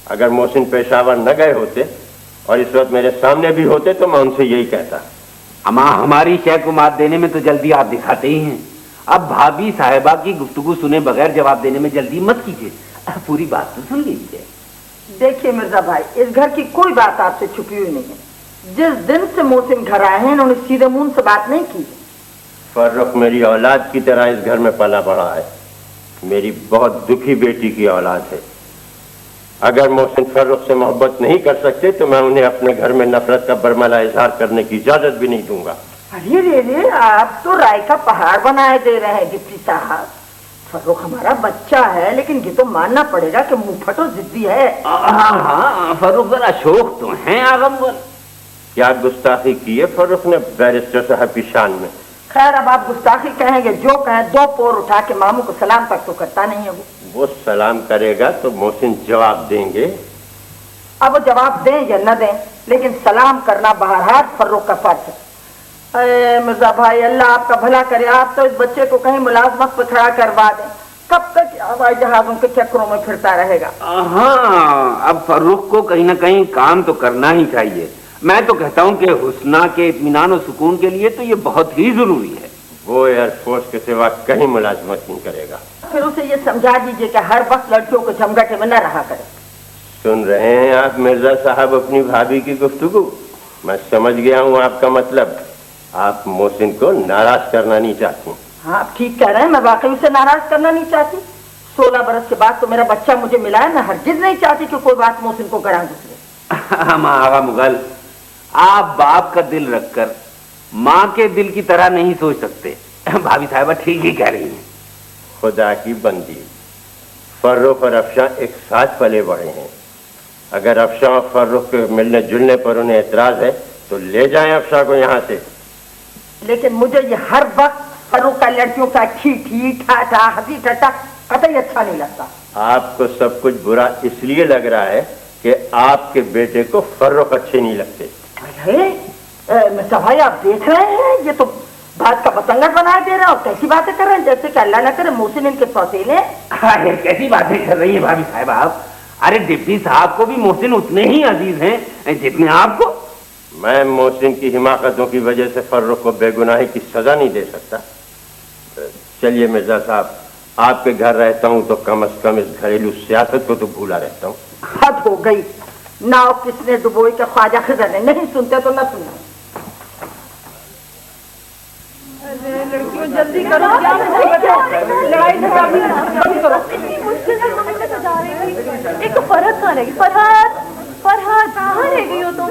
اگر محسن پیشاور نہ گئے ہوتے اور اس وقت میرے سامنے بھی ہوتے تو میں ان سے یہی کہتا. اما ہماری شے کو مات دینے میں تو جلدی آپ دکھاتے ہی ہیں. اب بھابھی صاحبہ کی گفتگو سنے بغیر جواب دینے میں جلدی مت کیجیے. پوری بات تو سن لیجیے. دیکھیے مرزا بھائی، اس گھر کی کوئی بات آپ سے چھپی ہوئی نہیں ہے. جس دن سے محسن گھر آئے ہیں انہوں نے سیدھے منہ سے بات نہیں کی. فرخ میری اولاد کی طرح اس گھر میں پلا بڑھا ہے. میری بہت دکھی بیٹی کی اولاد ہے. اگر محسن فرخ سے محبت نہیں کر سکتے تو میں انہیں اپنے گھر میں نفرت کا برملا اظہار کرنے کی اجازت بھی نہیں دوں گا. ارے رے آپ تو رائے کا پہاڑ بنائے دے رہے ہیں ڈپٹی صاحب. فرخ ہمارا بچہ ہے لیکن یہ تو ماننا پڑے گا کہ منہ پھٹو ضدی ہے. ہاں فرخ ذرا شوق تو ہیں آغمور. کیا گستاخی کی ہے فرخ نے بیرسٹر صاحب کی شان میں؟ خیر اب آپ گستاخی کہیں گے جو کہیں، دو پور اٹھا کے ماموں کو سلام تک تو کرتا نہیں ہے. وہ سلام کرے گا تو محسن جواب دیں گے. اب وہ جواب دیں یا نہ دیں لیکن سلام کرنا بہرحال فرخ کا فرض ہے. اے مرزا بھائی اللہ آپ کا بھلا کرے. آپ تو اس بچے کو کہیں ملازمت پہ کھڑا کروا دیں. کب تک ہوائی جہازوں کے چکروں میں پھرتا رہے گا؟ ہاں اب فرخ کو کہیں نہ کہیں کام تو کرنا ہی چاہیے. میں تو کہتا ہوں کہ حسنہ کے اطمینان و سکون کے لیے تو یہ بہت ہی ضروری ہے. وہ ایئر فورس کے سوا کہیں ملازمت نہیں کرے گا. پھر اسے یہ سمجھا دیجیے کہ ہر وقت لڑکیوں کو جھمگٹے میں نہ رہا کرے. سن رہے ہیں آپ مرزا صاحب اپنی بھابھی کی گفتگو؟ میں سمجھ گیا ہوں آپ کا مطلب. آپ محسن کو ناراض کرنا نہیں چاہتی. ہاں آپ ٹھیک کہہ رہے ہیں. میں واقعی اسے ناراض کرنا نہیں چاہتی. 16 برس کے بعد تو میرا بچہ مجھے ملا ہے. میں ہرگز نہیں چاہتی کہ کوئی بات محسن کو گڑا گزرے. ہاں آغا مغل، آپ باپ کا دل رکھ کر ماں کے دل کی طرح نہیں سوچ سکتے. بھابھی صاحبہ ٹھیک ہی کہہ رہی ہیں. خدا کی بندی، فرخ اور افشاں ایک ساتھ پلے بڑے ہیں. اگر افشاں اور فرخ کے ملنے جلنے پر انہیں اعتراض ہے تو لے جائیں افشاں کو یہاں سے. لیکن مجھے یہ ہر وقت فرخ کا لڑکیوں کا ٹھی ٹھی ٹھا ٹھا ہنسی ٹھٹا قطعی اچھا نہیں لگتا. آپ کو سب کچھ برا اس لیے لگ رہا ہے کہ آپ کے بیٹے کو فرخ اچھے نہیں لگتے. مرزا بھائی آپ دیکھ رہے ہیں یہ تو بات کا بتنگڑ بنا دے رہے ہیں. اور کیسی باتیں کر رہے ہیں جیسے کہ اللہ نہ کرے محسن ان کے سوتیلے. ارے کیسی باتیں کر رہی ہیں بھابھی صاحبہ آپ. ارے ڈپٹی صاحب کو بھی محسن اتنے ہی عزیز ہیں جتنے آپ کو. میں محسن کی حماقتوں کی وجہ سے فرخ کو بے گناہی کی سزا نہیں دے سکتا. چلیے مرزا صاحب، آپ کے گھر رہتا ہوں تو کم از کم اس گھریلو سیاست کو تو بھولا رہتا ہوں. حد ہو گئی. ناؤ کس نے ڈبوئی کے خواجہ خضر نے. نہیں سنتے تو نہ سننا. لڑکیوں جلدی کرو، لڑائی جھگڑا بند کرو. ایک تو فرحت کہاں رہ گئی؟ فرحت فرحت کہاں رہ گئی ہو تم؟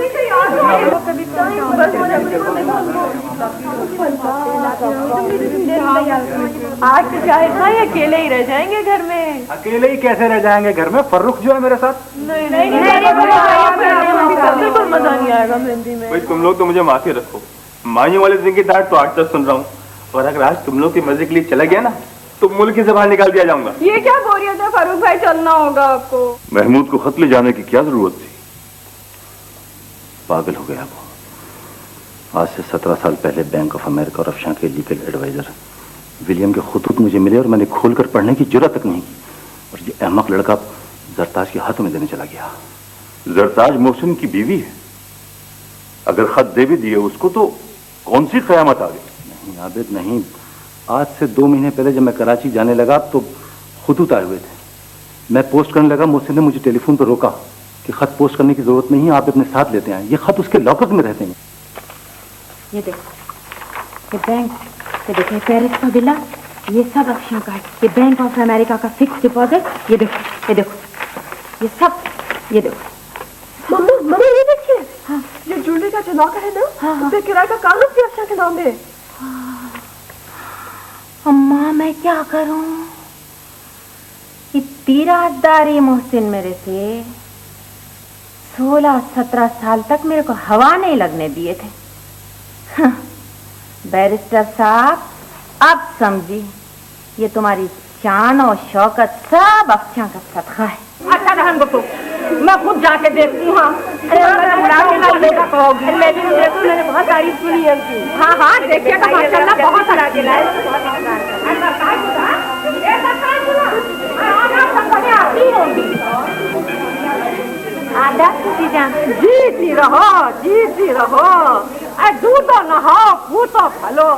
آج تو شاہد بھائی اکیلے ہی رہ جائیں گے گھر میں. اکیلے ہی کیسے رہ جائیں گے گھر میں؟ فرخ جو ہے میرے ساتھ. بالکل مزہ نہیں آئے گا مہندی میں. بھائی تم لوگ تو مجھے معافی رکھو. مائیوں والے دن کی ڈانٹ تو آج تک سن رہا ہوں، اور اگر آج تم لوگ کی مزے کے لیے چلا گیا نا تو ملک کی زبان نکال دیا جاؤں گا. یہ کیا بوریت ہے فاروق بھائی؟ چلنا ہوگا آپ کو. محمود کو خط لے جانے کی کیا ضرورت تھی؟ پاگل ہو گیا وہ. آج سے 17 سال پہلے بینک آف امریکہ اور افشاں کے لیگل ایڈوائزر ولیم کے خطوط مجھے ملے اور میں نے کھول کر پڑھنے کی جرات تک نہیں کی. اور یہ احمق لڑکا زرتاج کے ہاتھوں میں دینے چلا گیا. زرتاج محسن کی بیوی ہے. اگر خط دے بھی دیے اس کو تو کون سی قیامت آ گئی؟ نہیں عابد نہیں. آج سے 2 مہینے پہلے جب میں کراچی جانے لگا تو خطوط آئے ہوئے تھے. میں پوسٹ کرنے لگا. محسن نے مجھے ٹیلی فون پر روکا کہ خط پوسٹ کرنے کی ضرورت نہیں ہے، آپ اپنے ساتھ لیتے ہیں. یہ خط اس کے لاکر میں رہتے ہیں. یہ دیکھو یہ بینک، یہ دیکھیں پیرس کا ولا، یہ سب افشاں کا ہے. یہ بینک آف امریکہ کا فکس ڈپازٹ، یہ دیکھو یہ دیکھو یہ سب، یہ دیکھو. مما یہ دیکھیے. ہاں یہ جولری کا جو لاکر ہے نا، ہاں اس پہ کرایہ کا کاغذ بھی افشاں کے نام ہے. اماں میں کیا کروں؟ اتنی رازداری محسن میرے سے 16-17 سال تک میرے کو ہوا نہیں لگنے دیے تھے. بیرسٹر صاحب اب سمجھی، یہ تمہاری شان اور شوکت سب افشاں کا صدقہ ہے. اچھا رہن دو، میں خود جا کے دیکھتی ہوں. میں نے بہت تعریف سنی ہے ان کی. ہاں ہاں دیکھیے گا ماشاء اللہ بہت اچھا. आदाब चाची जान। जीती रहो। दूधो नहाओ, फूटो फलो,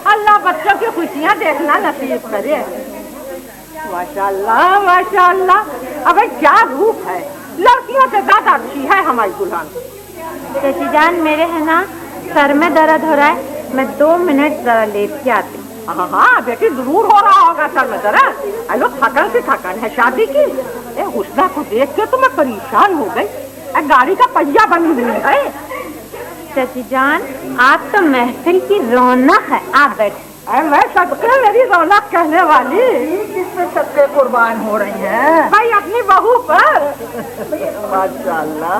अल्लाह बच्चों की खुशियाँ देखना नसीब करे। माशाल्लाह, अबे क्या रूप है, लड़कियों से ज्यादा अच्छी है हमारी दुल्हन। चाची जान, मेरे है ना सर में दर्द हो रहा है, मैं 2 मिनट जरा लेट के आती हूँ। हाँ बेटी, जरूर हो रहा होगा सर में दर्द। हेलो, थकन से थकन है शादी की। हुस्ना को देख के तो मैं परेशान हो गई, गाड़ी का पहिया बनी हुई है। चाची जान, आप तो महफिल की रौनक है, आप बैठे। मैं सबके मेरी रौनक कहने वाली, किसमें सबके कुर्बान हो रही हैं? भाई अपनी बहू पर। माशाल्लाह,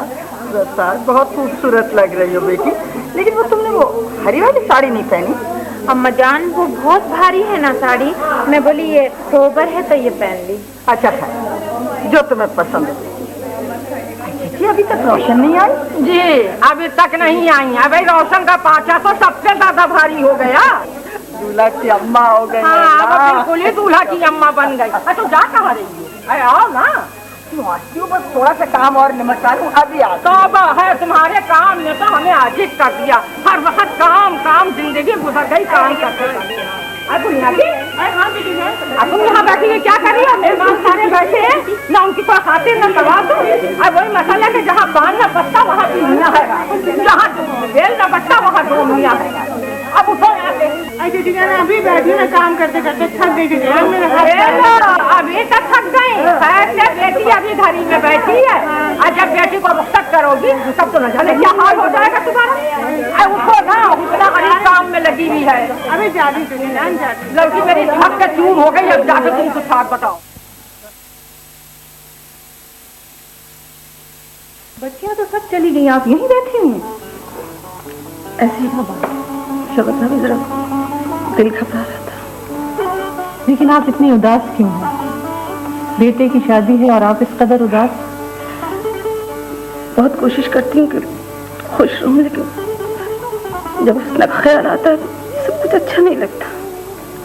बहुत खूबसूरत लग रही हो बेटी, लेकिन वो तुमने वो हरी वाली साड़ी नहीं पहनी। अम्मा जान, वो बहुत भारी है ना साड़ी, मैं बोली ये सोबर है तो ये पहन ली। अच्छा है, जो तुम्हें पसंद है। जी अभी तक रोशन नहीं आई? जी अभी तक नहीं आई। अभी रोशन का पाचा तो सबसे ज्यादा भारी हो गया। दूल्हा की अम्मा हो गई। हाँ, अब बिल्कुल ही दूल्हा की अम्मा बन गई। तो जा कहाँ रही हो? अरे आओ ना। क्यों, बस थोड़ा सा काम और निपटा लूं, अभी आ। तो है तुम्हारे काम ने तो हमें आजिज कर दिया। हर वक्त काम, जिंदगी गुजर गई काम करते। तुम यहाँ बैठी क्या कर रही हो? मेहमान सारे बैठे हैं ना, उनकी कोई खातिर न करवा दो। अब वही मसाला के जहाँ पान न बचता वहाँ पीना है, जहाँ बेल न बचता वहाँ डोमिया है। अब उठो यहाँ से। अभी बैठी मैं काम करते करते थक गई। अभी तक थक गई? बेटी अभी घड़ी में बैठी है, और जब बेटी को रुखसत करोगी तब तो न जाने क्या हाल हो जाएगा तुम्हारा। उठो ना, उतना बड़ी काम में लगी हुई है। अभी जाती लड़की मेरी थक के चूर हो गई। अब जाकर तुम कुछ बात बताओ। बच्चियां तो सब चली गई, आप यहीं बैठी हुई हैं? ऐसी ना बात, शबत भी जरा दिल घबरा रहा था। लेकिन आप इतनी उदास क्यों हैं? बेटे की शादी है और आप इस कदर उदास? बहुत कोशिश करती हूँ कि खुश रहूं, लेकिन जब उसका ख्याल आता है सब कुछ अच्छा नहीं लगता।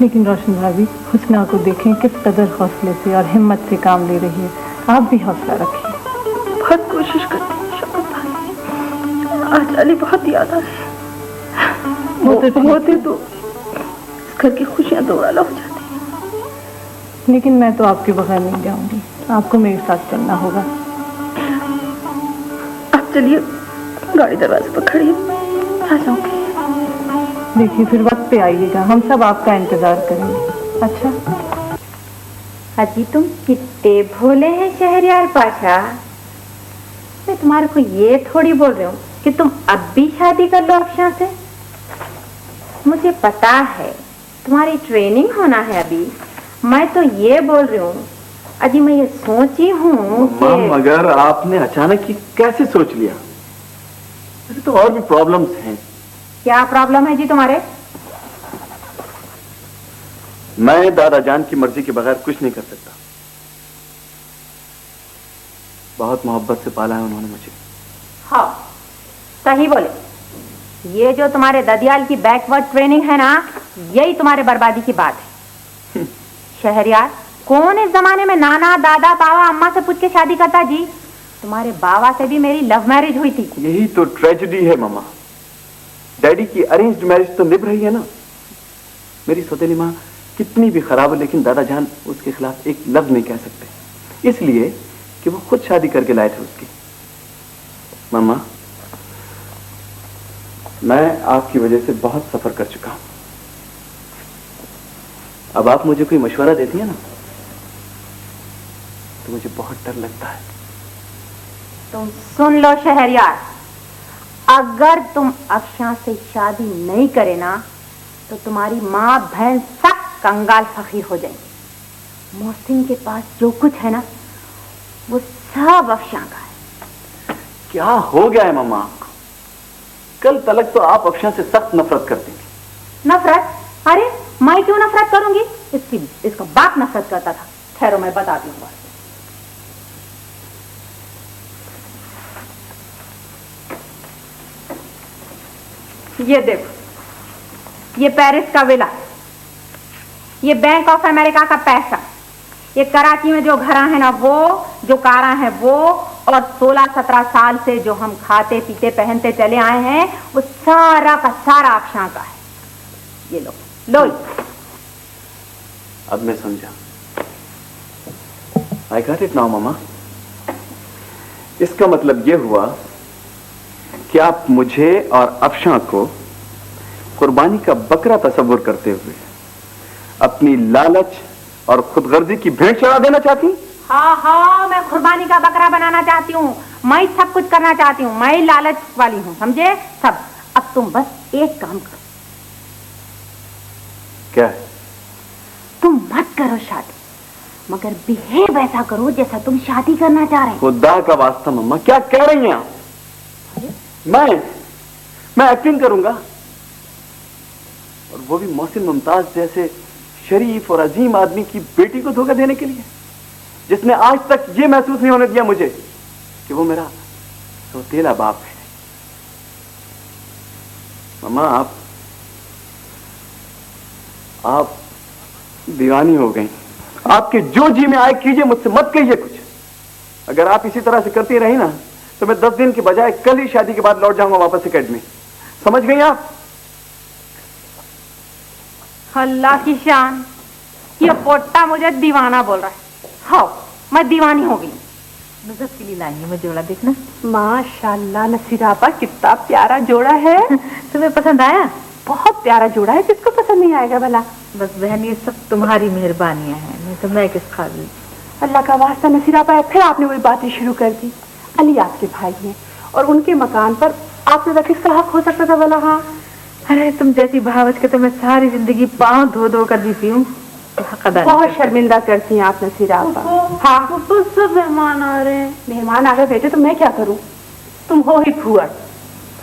लेकिन रोशन भाभी, हुस्ना को देखें किस कदर हौसले से और हिम्मत से काम ले रही है। आप भी हौसला रखिए। बहुत कोशिश करती हूँ शबत भाई, आज अली बहुत याद आ रही होते तो इस घर की खुशियाँ दोबारा हो जाती हैं। लेकिन मैं तो आपके बगैर नहीं जाऊंगी, आपको मेरे साथ चलना होगा। आप चलिए, गाड़ी दरवाजे पर खड़ी है, आ जाऊंगी। देखिए फिर वक्त पे आइएगा, हम सब आपका इंतजार करेंगे। अच्छा? अजी तुम कितने भोले हैं शहरयार पाशा। मैं तुम्हारे को ये थोड़ी बोल रही हूँ कि तुम अब भी शादी कर लो अफशा से। मुझे पता है तुम्हारी ट्रेनिंग होना है अभी। मैं तो ये बोल रही हूँ, अजी मैं ये सोची हूँ कि मगर आपने अचानक ही कैसे सोच लिया? वैसे तो और भी प्रॉब्लम्स हैं। क्या प्रॉब्लम है जी तुम्हारे? मैं दादा जान की मर्जी के बगैर कुछ नहीं कर सकता। बहुत मोहब्बत से पाला है उन्होंने मुझे। हाँ सही बोले। ये जो तुम्हारे ददियाल की बैकवर्ड ट्रेनिंग है ना, यही तुम्हारे बर्बादी की बात है। शहरयार, कौन इस जमाने में नाना दादा बाबा अम्मा से पूछ के शादी करता जी? तुम्हारे बाबा से भी मेरी लव मैरिज हुई थी। यही तो ट्रेजेडी है मामा। डैडी की अरेंज्ड मैरिज तो निभ रही है ना। मेरी सौतेली माँ कितनी भी खराब है, लेकिन दादा जान उसके खिलाफ एक लफ्ज नहीं कह सकते, इसलिए कि वो खुद शादी करके लाए थे उसकी। मामा, मैं आपकी वजह से बहुत सफर कर चुका हूं। अब आप मुझे कोई मशवरा देती है ना, तो मुझे बहुत डर लगता है। तुम सुन लो शहरयार, अगर तुम अफशा से शादी नहीं करे ना, तो तुम्हारी माँ बहन सब कंगाल फकीर हो जाएंगी। मोहसिन के पास जो कुछ है ना, वो सब अफशा का है। क्या हो गया है मामा? कल तलक तो आप अफशा से सख्त नफरत करती थी। नफरत? अरे मैं क्यों नफरत करूंगी? इसका बाप नफरत करता था। ठहरो मैं बताती हूँ। ये देखो, ये पेरिस का विला, ये बैंक ऑफ अमेरिका का पैसा, ये कराची में जो घर है ना वो, जो कारा है वो, और 16-17 साल से जो हम खाते पीते पहनते चले आए हैं वो सारा का सारा अफशां का है। ये लो लो। अब मैं समझा। आई गॉट इट नाउ मामा। इसका मतलब ये हुआ कि आप मुझे और अफशां को कुर्बानी का बकरा तस्वुर करते हुए अपनी लालच और खुदगर्जी की भेंट चढ़ा देना चाहती? हाँ, मैं कुर्बानी का बकरा बनाना चाहती हूँ, मैं सब कुछ करना चाहती हूँ, मैं लालच वाली हूँ, समझे सब। अब तुम बस एक काम करो। क्या है? तुम मत करो शादी, मगर बिहेव ऐसा करो जैसा तुम शादी करना चाह रहे हो। खुदा का वास्ता मम्मा, क्या कह रही हैं आप? मैं एक्टिंग करूंगा, और वो भी मोहसिन मुमताज जैसे शरीफ और अजीम आदमी की बेटी को धोखा देने के लिए, जिसने आज तक ये महसूस नहीं होने दिया मुझे कि वो मेरा सौतेला बाप है। मम्मा, आप दीवानी हो गई। आपके जो जी में आए कीजिए, मुझसे मत कहिए कुछ। अगर आप इसी तरह से करती रही ना तो मैं 10 दिन के बजाय कल ही शादी के बाद लौट जाऊंगा वापस एकेडमी। समझ गई आप? अल्लाह की शान, ये पोट्टा मुझे दीवाना बोल रहा है। हाँ, मैं दीवानी हो गई। नुज़त के लिए लाई है मैं जोड़ा, देखना। माशाल्लाह नसीरा आपा, कितना प्यारा जोड़ा है। तुम्हें पसंद आया? बहुत प्यारा जोड़ा है, किसको पसंद नहीं आएगा भला। बस बहन, ये सब तुम्हारी मेहरबानियां हैं, नहीं तो मैं किस काबिल। अल्लाह का वास्ता नसीरा आपा, फिर आपने वही बातें शुरू कर दी। अली आपके भाई हैं और उनके मकान पर आपसे तो किसका हक हो सकता था भला। हाँ, अरे तुम जैसी भावच के तो मैं सारी जिंदगी पाँव धो धो कर जीती हूँ। बहुत शर्मिंदा करती हैं आप नसीरा आपा। हाँ, तो सब मेहमान आ रहे हैं। मेहमान आ गए बेटे तो मैं क्या करूं? तुम हो ही फुअर।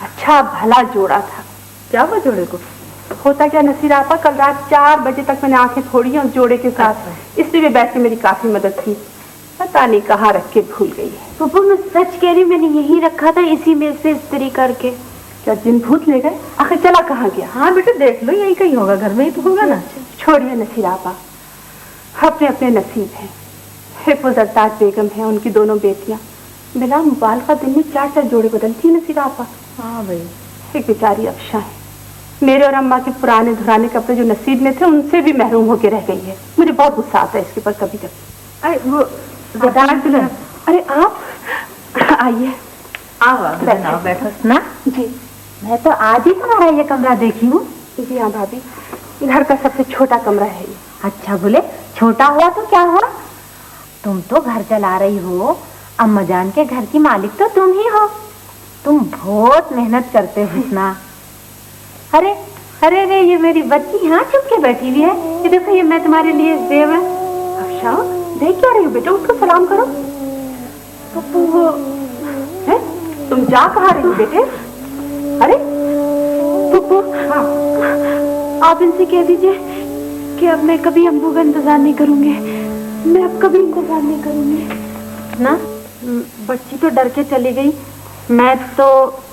अच्छा भला जोड़ा था। क्या हुआ जोड़े को? होता क्या नसीरा आपा, कल रात 4 बजे तक मैंने आंखें फोड़ी हैं उस जोड़े के साथ। इसलिए भी बैठ के मेरी काफी मदद थी। पता नहीं कहाँ रख के भूल गई है। पप्पू, मैं सच कह रही हूँ, मैंने यही रखा था इसी में से इस्त्री करके। क्या जिन भूत ले गए? आखिर चला कहाँ गया? हाँ बेटे देख लो, यही कहीं होगा, घर में ही तो होगा ना। छोड़िए नसीरा आपा, अपने अपने नसीब हैं। हिफ़्ज़ अल्ताज बेगम है, उनकी दोनों बेटियां बिला मुबालका दिन में 4-4 जोड़े बदलती है नसीरा आपा। हाँ भाई, एक बेचारी अफशा है, मेरे और अम्मा के पुराने धुराने कपड़े जो नसीब में थे उनसे भी महरूम होकर रह गई है। मुझे बहुत गुस्सा आता है इसके पर कभी कभी। अरे वो अरे आप आइए। आओ बैठो ना जी। मैं तो आज ही तुम्हारा ये कमरा देखी हूँ। जी हाँ भाभी, घर का सबसे छोटा कमरा है ये। अच्छा, बोले छोटा हुआ तो क्या हुआ, तुम तो घर चला रही हो, अम्मा जान के घर की मालिक तो तुम ही हो। तुम बहुत मेहनत करते हो हुस्ना। अरे अरे अरे, ये मेरी बच्ची यहाँ चुप के बैठी हुई है। ये देखो, ये मैं तुम्हारे लिए देवर। अच्छा, देख क्या रही हो बेटा, उसको सलाम करो। पप्पू वो है, तुम जा कहाँ रही हो बेटे? अरे पप्पू, हाँ, आप इनसे कह दीजिए कि अब मैं कभी अम्बू का इंतजार नहीं करूंगी। मैं अब कभी इंतजार नहीं करूंगी ना। बच्ची तो डर के चली गई। मैं तो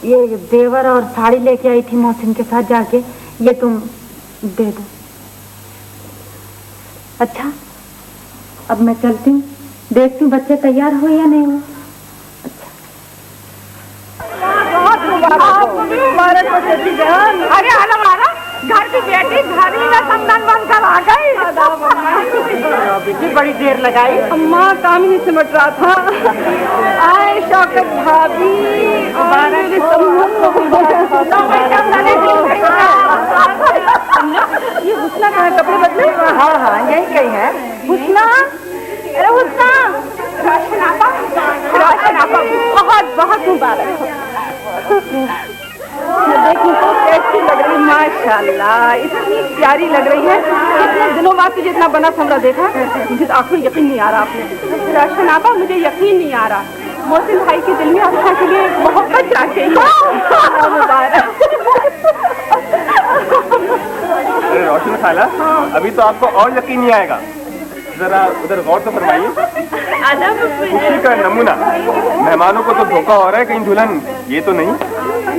ये देवर और साड़ी लेके आई थी मोहसिन के साथ जाके, ये तुम दे दो। अच्छा, अब मैं चलती हूँ, देखती हूँ बच्चे तैयार हो या नहीं हो। अरे आला घर की बेटी घर ही का संतान बनकर आ गई। बड़ी देर लगाई, अम्मा काम ही नहीं सिमट रहा था। आए शौकत भाभी, ये हुस्ना कहाँ कपड़े बदले? हाँ हाँ, यही कहीं है हुस्ना। अरे हुस्ना, राशन आपा बहुत बहुत मुबारक हो। देखो कैसी लग रही, माशाल्लाह, इतनी प्यारी लग रही है। इतने दिनों बाद तुझे इतना बना समरा देखा, मुझे तो आंखों में यकीन नहीं आ रहा। आपने राशन आपा, मुझे यकीन नहीं आ रहा। मोहसिन भाई के दिल में आपका के लिए मोहब्बत जाग गई है। मुबारक। अरे रोशन खाला, अभी तो आपको और यकीन नहीं आएगा, जरा उधर गौर से फरमाइए। खुशी का नमूना, मेहमानों को तो धोखा हो रहा है, कहीं दुल्हन ये तो नहीं।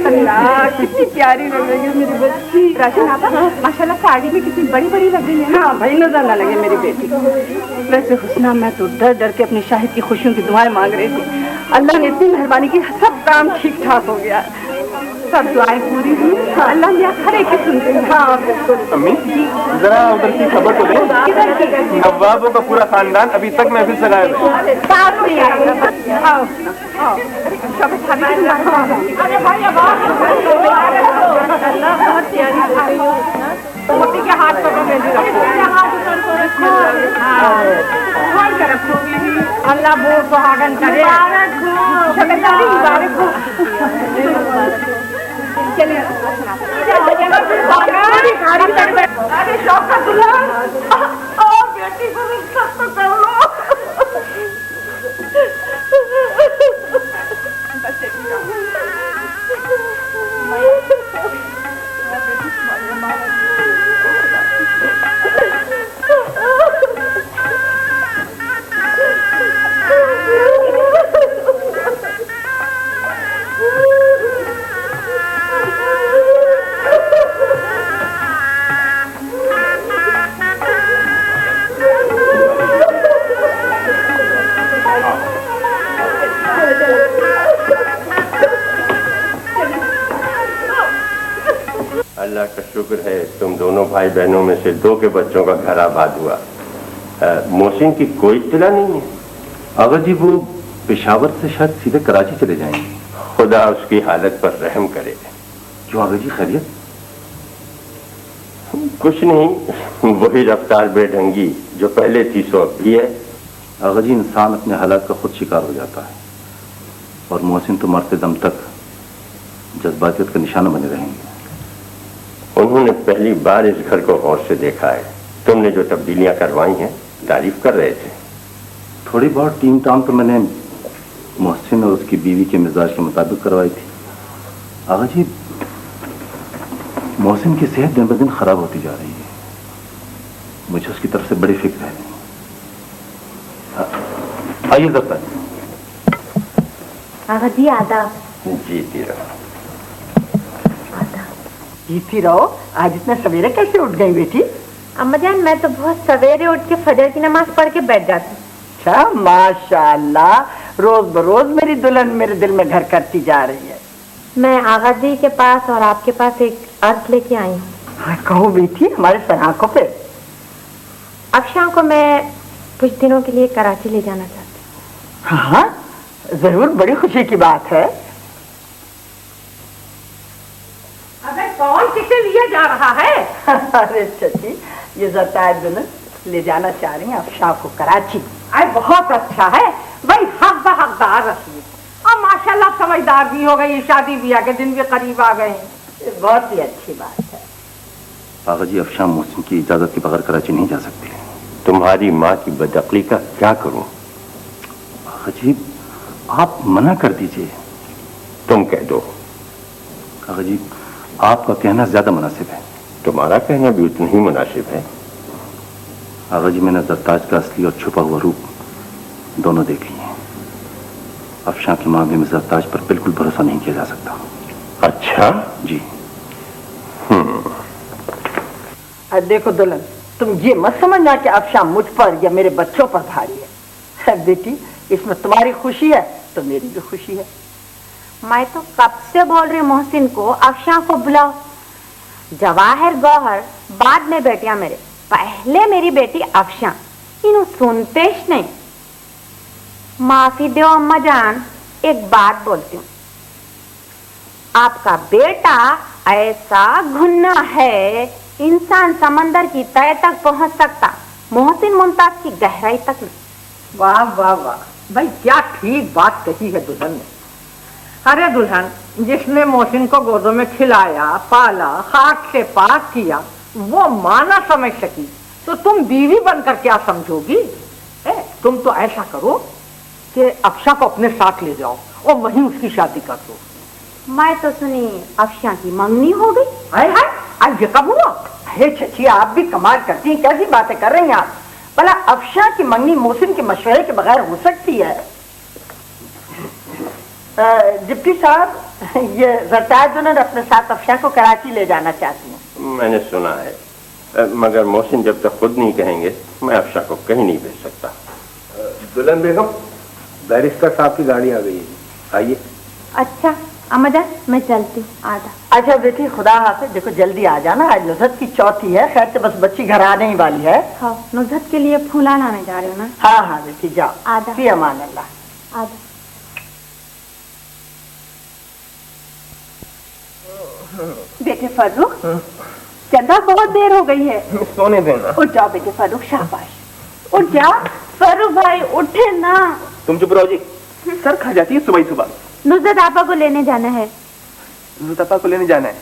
अल्लाह, कितनी प्यारी लग रही है मेरी बच्ची। राशन आपा, माशाल्लाह साड़ी में कितनी बड़ी बड़ी लग रही है। हाँ भाई, नजर ना लगे मेरी बेटी। वैसे हुस्ना, मैं तो डर डर के अपनी शाहिद की खुशियों की दुआएं मांग रही थी। اللہ نے اتنی مہربانی کی، سب کام ٹھیک ٹھاک ہو گیا، سب دعائیں پوری ہوئی، اللہ نے ہر ایک کی سنتے ہیں۔ ہاں بالکل۔ امی ذرا ادھر کی خبر تو دیں، نوابوں کا پورا خاندان ابھی تک محفل سے غائب ہے۔ موتی کے ہاتھ پر اللہ بو سہاگن کرے، بیٹی کو رخصت تو کر لو۔ اللہ کا شکر ہے تم دونوں بھائی بہنوں میں سے دو کے بچوں کا گھر آباد ہوا۔ محسن کی کوئی اطلاع نہیں ہے؟ آغا جی وہ پشاور سے شاید سیدھے کراچی چلے جائیں گے۔ خدا اس کی حالت پر رحم کرے۔ کیوں آغا جی خیریت؟ کچھ نہیں، وہی رفتار بے ڈھنگی جو پہلے تھی سو اب بھی ہے۔ آغا جی انسان اپنے حالات کا خود شکار ہو جاتا ہے، اور محسن تو مرتے دم تک جذباتیت کا نشانہ بنے رہیں گے۔ انہوں نے پہلی بار اس گھر کو غور سے دیکھا ہے۔ تم نے جو تبدیلیاں کروائی ہیں تعریف کر رہے تھے۔ تھوڑی بہت ٹیم ٹام تو میں نے محسن اور اس کی بیوی کے مزاج کے مطابق کروائی تھی۔ آغا جی محسن کی صحت دن بدن خراب ہوتی جا رہی ہے، مجھے اس کی طرف سے بڑی فکر ہے۔ آئیے دفتر۔ آغا جی آداب۔ جیتی رہو۔ جیتی رہو۔ آج اتنا سویرے کیسے اٹھ گئی بیٹی؟ اما جان میں تو بہت سویرے اٹھ کے فجر کی نماز پڑھ کے بیٹھ جاتی۔ اچھا ماشاء اللہ، روز بروز میری دلہن میرے دل میں گھر کرتی جا رہی ہے۔ میں آغا جی کے پاس اور آپ کے پاس ایک عرض لے کے آئی ہوں۔ ہاں کہو بیٹی، ہمارے سر آنکھوں پہ۔ افشاں کو میں کچھ دنوں کے لیے کراچی لے جانا چاہتی ہوں۔ ہاں ضرور، بڑی خوشی کی بات ہے۔ ابے کون کسے لیے جا رہا ہے؟ ارے چچی یہ زرتائب دلہن لے جانا چاہ رہی ہیں افشاں کو کراچی۔ اے بہت اچھا ہے بھائی، حق بحقدار رسول، اور ماشاءاللہ سمجھدار بھی ہو گئی، شادی بیاہ کے دن بھی قریب آ گئے ہیں۔ یہ بہت ہی اچھی بات ہے۔ آغا جی افشاں محسن کی اجازت کے بغیر کراچی نہیں جا سکتی۔ تمہاری ماں کی بدعقلی کا کیا کروں؟ آغا جی آپ منع کر دیجئے۔ تم کہہ دو۔ آغا جی آپ کا کہنا زیادہ مناسب ہے۔ تمہارا کہنا بھی اتنا ہی مناسب ہے۔ آغا جی میں نے زرتاج کا اصلی اور چھپا ہوا روپ دونوں دیکھ لیے ہیں۔ افشاں کے معاملے میں زرتاج پر بالکل بھروسہ نہیں کیا جا سکتا۔ اچھا جی دیکھو دلہن، تم یہ مت سمجھنا کہ افشاں مجھ پر یا میرے بچوں پر بھاری ہے۔ بیٹی اس میں تمہاری خوشی ہے تو میری بھی خوشی ہے۔ میں تو کب سے بول رہی ہوں محسن کو افشاں کو بلاؤ۔ جواہر گوہر بعد میں بیٹیاں میرے، پہلے میری بیٹی افشاں، انہوں سنتےش نہیں۔ معافی دیو اما جان، ایک بات بولتی ہوں، آپ کا بیٹا ایسا گھنا ہے، انسان سمندر کی تہ تک پہنچ سکتا، محسن ممتاز کی گہرائی تک نہیں۔ واہ واہ واہ بھائی، کیا ٹھیک بات کہی ہے دلہن نے۔ ارے دلہن، جس نے محسن کو گودوں میں کھلایا پالا، خاک سے پاک کیا، وہ ماں نہ سمجھ سکی تو تم بیوی بن کر کیا سمجھو گی؟ تم تو ایسا کرو کہ افشاں کو اپنے ساتھ لے جاؤ اور وہیں اس کی شادی کر دو۔ میں تو سنی افشاں کی منگنی ہو گئی۔ آج یہ کب ہوا؟ ارے چچی آپ بھی کمال کرتی ہیں، کیسی باتیں کر رہی ہیں آپ؟ بھلا افشاں کی منگنی محسن کے مشورے کے بغیر ہو سکتی ہے؟ ڈپٹی صاحب، یہ زرتاج دلہن اپنے ساتھ افشاں کو کراچی لے جانا چاہتی ہیں۔ میں نے سنا ہے، مگر محسن جب تک خود نہیں کہیں گے میں افشاں کو کہیں نہیں بھیج سکتا۔ دلہن بیگم बैरिस्टर साहब की गाड़ी आ गई है, आइए। अच्छा अम्मा जान मैं चलती हूँ, आधा। अच्छा बेटी खुदा हाफिज, देखो जल्दी आ जाना, आज नुसरत की चौथी है। खैर से बस बच्ची घर आने ही वाली है। हाँ नुसरत के लिए फूला लाने जा रहे हो ना? हाँ हाँ बेटी जाओ, आधा। फी अमान अल्लाह। आधा। बेटे फर्रुख, चंदा बहुत देर हो गई है, सोने देना। उठ जाओ बेटे फर्रुख, शाबाश उठ जाओ। फर्रुख भाई उठे ना। तुम चुप रहो जी, सर खा जाती है सुबह सुबह। नुसरत आपा को लेने जाना है। पापा को लेने जाना है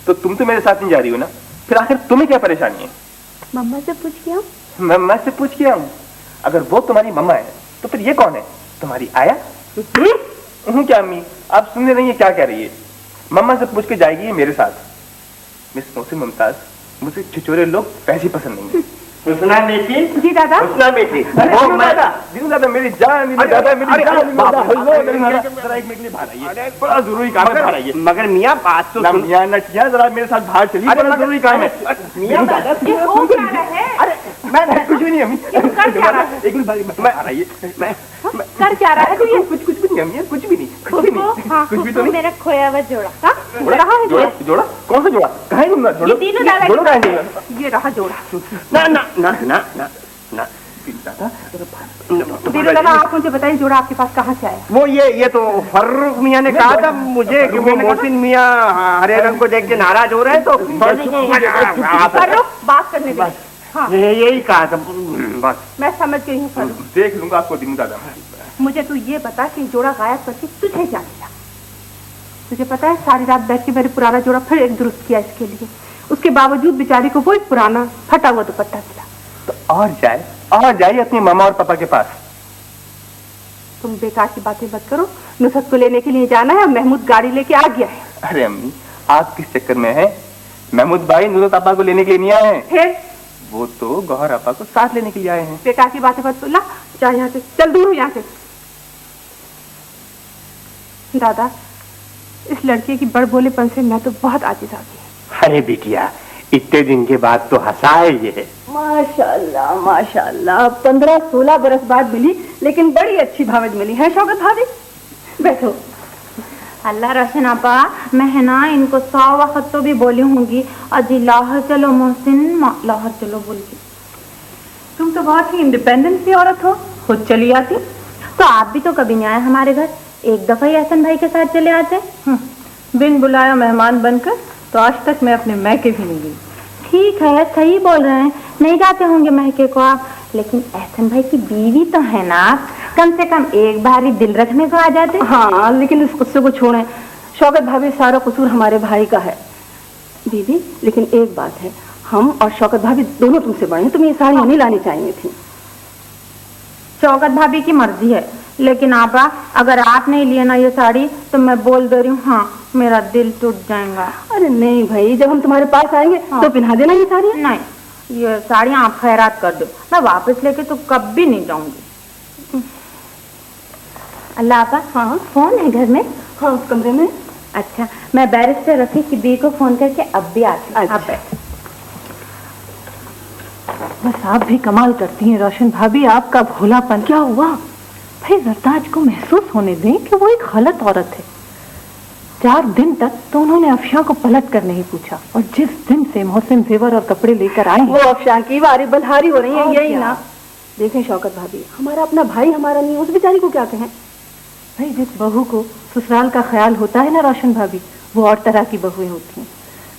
तो तुम तो मेरे साथ नहीं जा रही हो ना, फिर आखिर तुम्हें क्या परेशानी है? मम्मा से पूछ के आओ। मम्मा से पूछ के आऊं? अगर वो तुम्हारी मम्मा है तो फिर ये कौन है? तुम्हारी आया? क्या अम्मी आप सुन रही है क्या कह रही है? मम्मा से पूछ के जाएगी मेरे साथ। मिस मोहसिन मुमताज, मुझे छिछोरे लोग वैसे ही पसंद नहीं है। हुस्ना बेटी, जी दादा। हुस्ना बेटी, दादा मेरी जान, दादा मेरी जान, जरा एक मिनट के लिए बाहर आइए, बड़ा जरूरी काम है, बाहर आइए। मगर मियाँ बात तो सुन। मियाँ नटिया जरा मेरे साथ बाहर चलिए, बड़ा जरूरी काम है। ये हो क्या रहा है? अरे मैं कुछ भी नहीं अम्मी, कर क्या रहा है? एक मिनट बाहर आइए। मैं कर क्या रहा है तू? ये कुछ भी नहीं अम्मी, कुछ भी नहीं, कुछ भी नहीं, हाँ, कुछ भी तो नहीं। मेरा खोया हुआ जोड़ा। हाँ? रहा है जोड़ा? जोड़ा कौन सा जोड़ा? कहाँ है तुम? जोड़ा तीनों दादा जोड़ा कहाँ है? ये रहा जोड़ा। ना ना ना ना ना ना दीनू दादा आप मुझे बताइए जोड़ा आपके पास कहाँ से आया? वो ये तो फर्रुख मियाँ ने कहा था मुझे कि वो मोहसिन मियाँ हरे रंग को देख के नाराज हो रहे हैं तो फर्रुख बात करने दे। हाँ यही कहा था बस। मैं समझ गई हूँ फर्रुख। देख लूंगा आपको दीनू दादा। मुझे तू ये बता कि जोड़ा गायब करके तुझे क्या किया? तुझे पता है सारी रात बैठ के मेरे पुराना जोड़ा फिर एक दुरुस्त किया इसके लिए, उसके बावजूद बेचारी को वो एक पुराना फटा हुआ दुपट्टा मिला। तो और जाए अपनी मामा और पापा के पास। तुम बेकार की बातें मत करो, नुसरत को लेने के लिए जाना है और महमूद गाड़ी लेके आ गया है। अरे अम्मी आप किस चक्कर में हैं? महमूद भाई नुसरत आपा को लेने के लिए नहीं आए हैं, फिर वो तो गौहर आपा को साथ लेने के लिए आए हैं। बेकार की बातें मत बोला, जा यहाँ से, चल दूर हो यहाँ से। दादा इस लड़के की बड़ बोलेपन से मैं तो बहुत आजिज आ गई। अरे बिटिया इतने दिन के बाद तो हंसाए ये। माशाल्लाह माशाल्लाह, 15-16 बरस बाद मिली लेकिन बड़ी अच्छी भावज मिली है शौकत भाभी। बैठो। अल्लाह रोशन आपा, मैं है ना इनको 100 वक्त तो भी बोली होंगी अजी लाहौर चलो मोहसिन, लाहौर चलो बोल के। तुम तो बहुत ही इंडिपेंडेंट सी औरत हो, खुद चली आती। तो आप भी तो कभी नहीं आए हमारे घर, एक दफा ही एहसन भाई के साथ चले आते। बिन बुलाया मेहमान बनकर तो आज तक मैं अपने मैके भी नहीं गई। ठीक है सही बोल रहे हैं, नहीं जाते होंगे महके को आप, लेकिन एहसन भाई की बीवी तो है ना, कम से कम एक बार ही दिल रखने को आ जाते। हाँ लेकिन इस गुस्से को छोड़ें, शौकत भाभी सारा कसूर हमारे भाई का है। दीदी लेकिन एक बात है, हम और शौकत भाभी दोनों तुमसे बड़े हैं, तुम्हें ये साड़ियाँ नहीं लानी चाहिए थी। शौकत भाभी की मर्जी है, लेकिन आपा अगर आप नहीं लिए ना ये साड़ी तो मैं बोल दे रही हूँ, हाँ मेरा दिल टूट जाएगा। अरे नहीं भाई, जब हम तुम्हारे पास आएंगे तो पहना देना ये साड़ी। नहीं, ये साड़ियाँ आप खैरात कर दो, मैं वापस लेके तो कभी नहीं जाऊंगी। अल्लाह आपा, हाँ फोन है घर में? हाँ उस कमरे में। अच्छा मैं बैरिस्टर रफीक की दी को फोन करके अब भी आती हूँ। आप बैठ। बस आप भी कमाल करती हैं रोशन भाभी, आपका भोलापन। क्या हुआ भाई? जरताज को महसूस होने दें कि वो एक गलत औरत है। 4 दिन तक तो उन्होंने अफशां को पलट कर नहीं पूछा, और जिस दिन से मोहसिन जेवर और कपड़े लेकर आए वो अफशां की वारी बलहारी हो रही है। यही ना देखें शौकत भाभी, हमारा अपना भाई हमारा नहीं, उस बेचारी को क्या कहें? भाई जिस बहू को ससुराल का ख्याल होता है ना रोशन भाभी, वो और तरह की बहुएं होती हैं।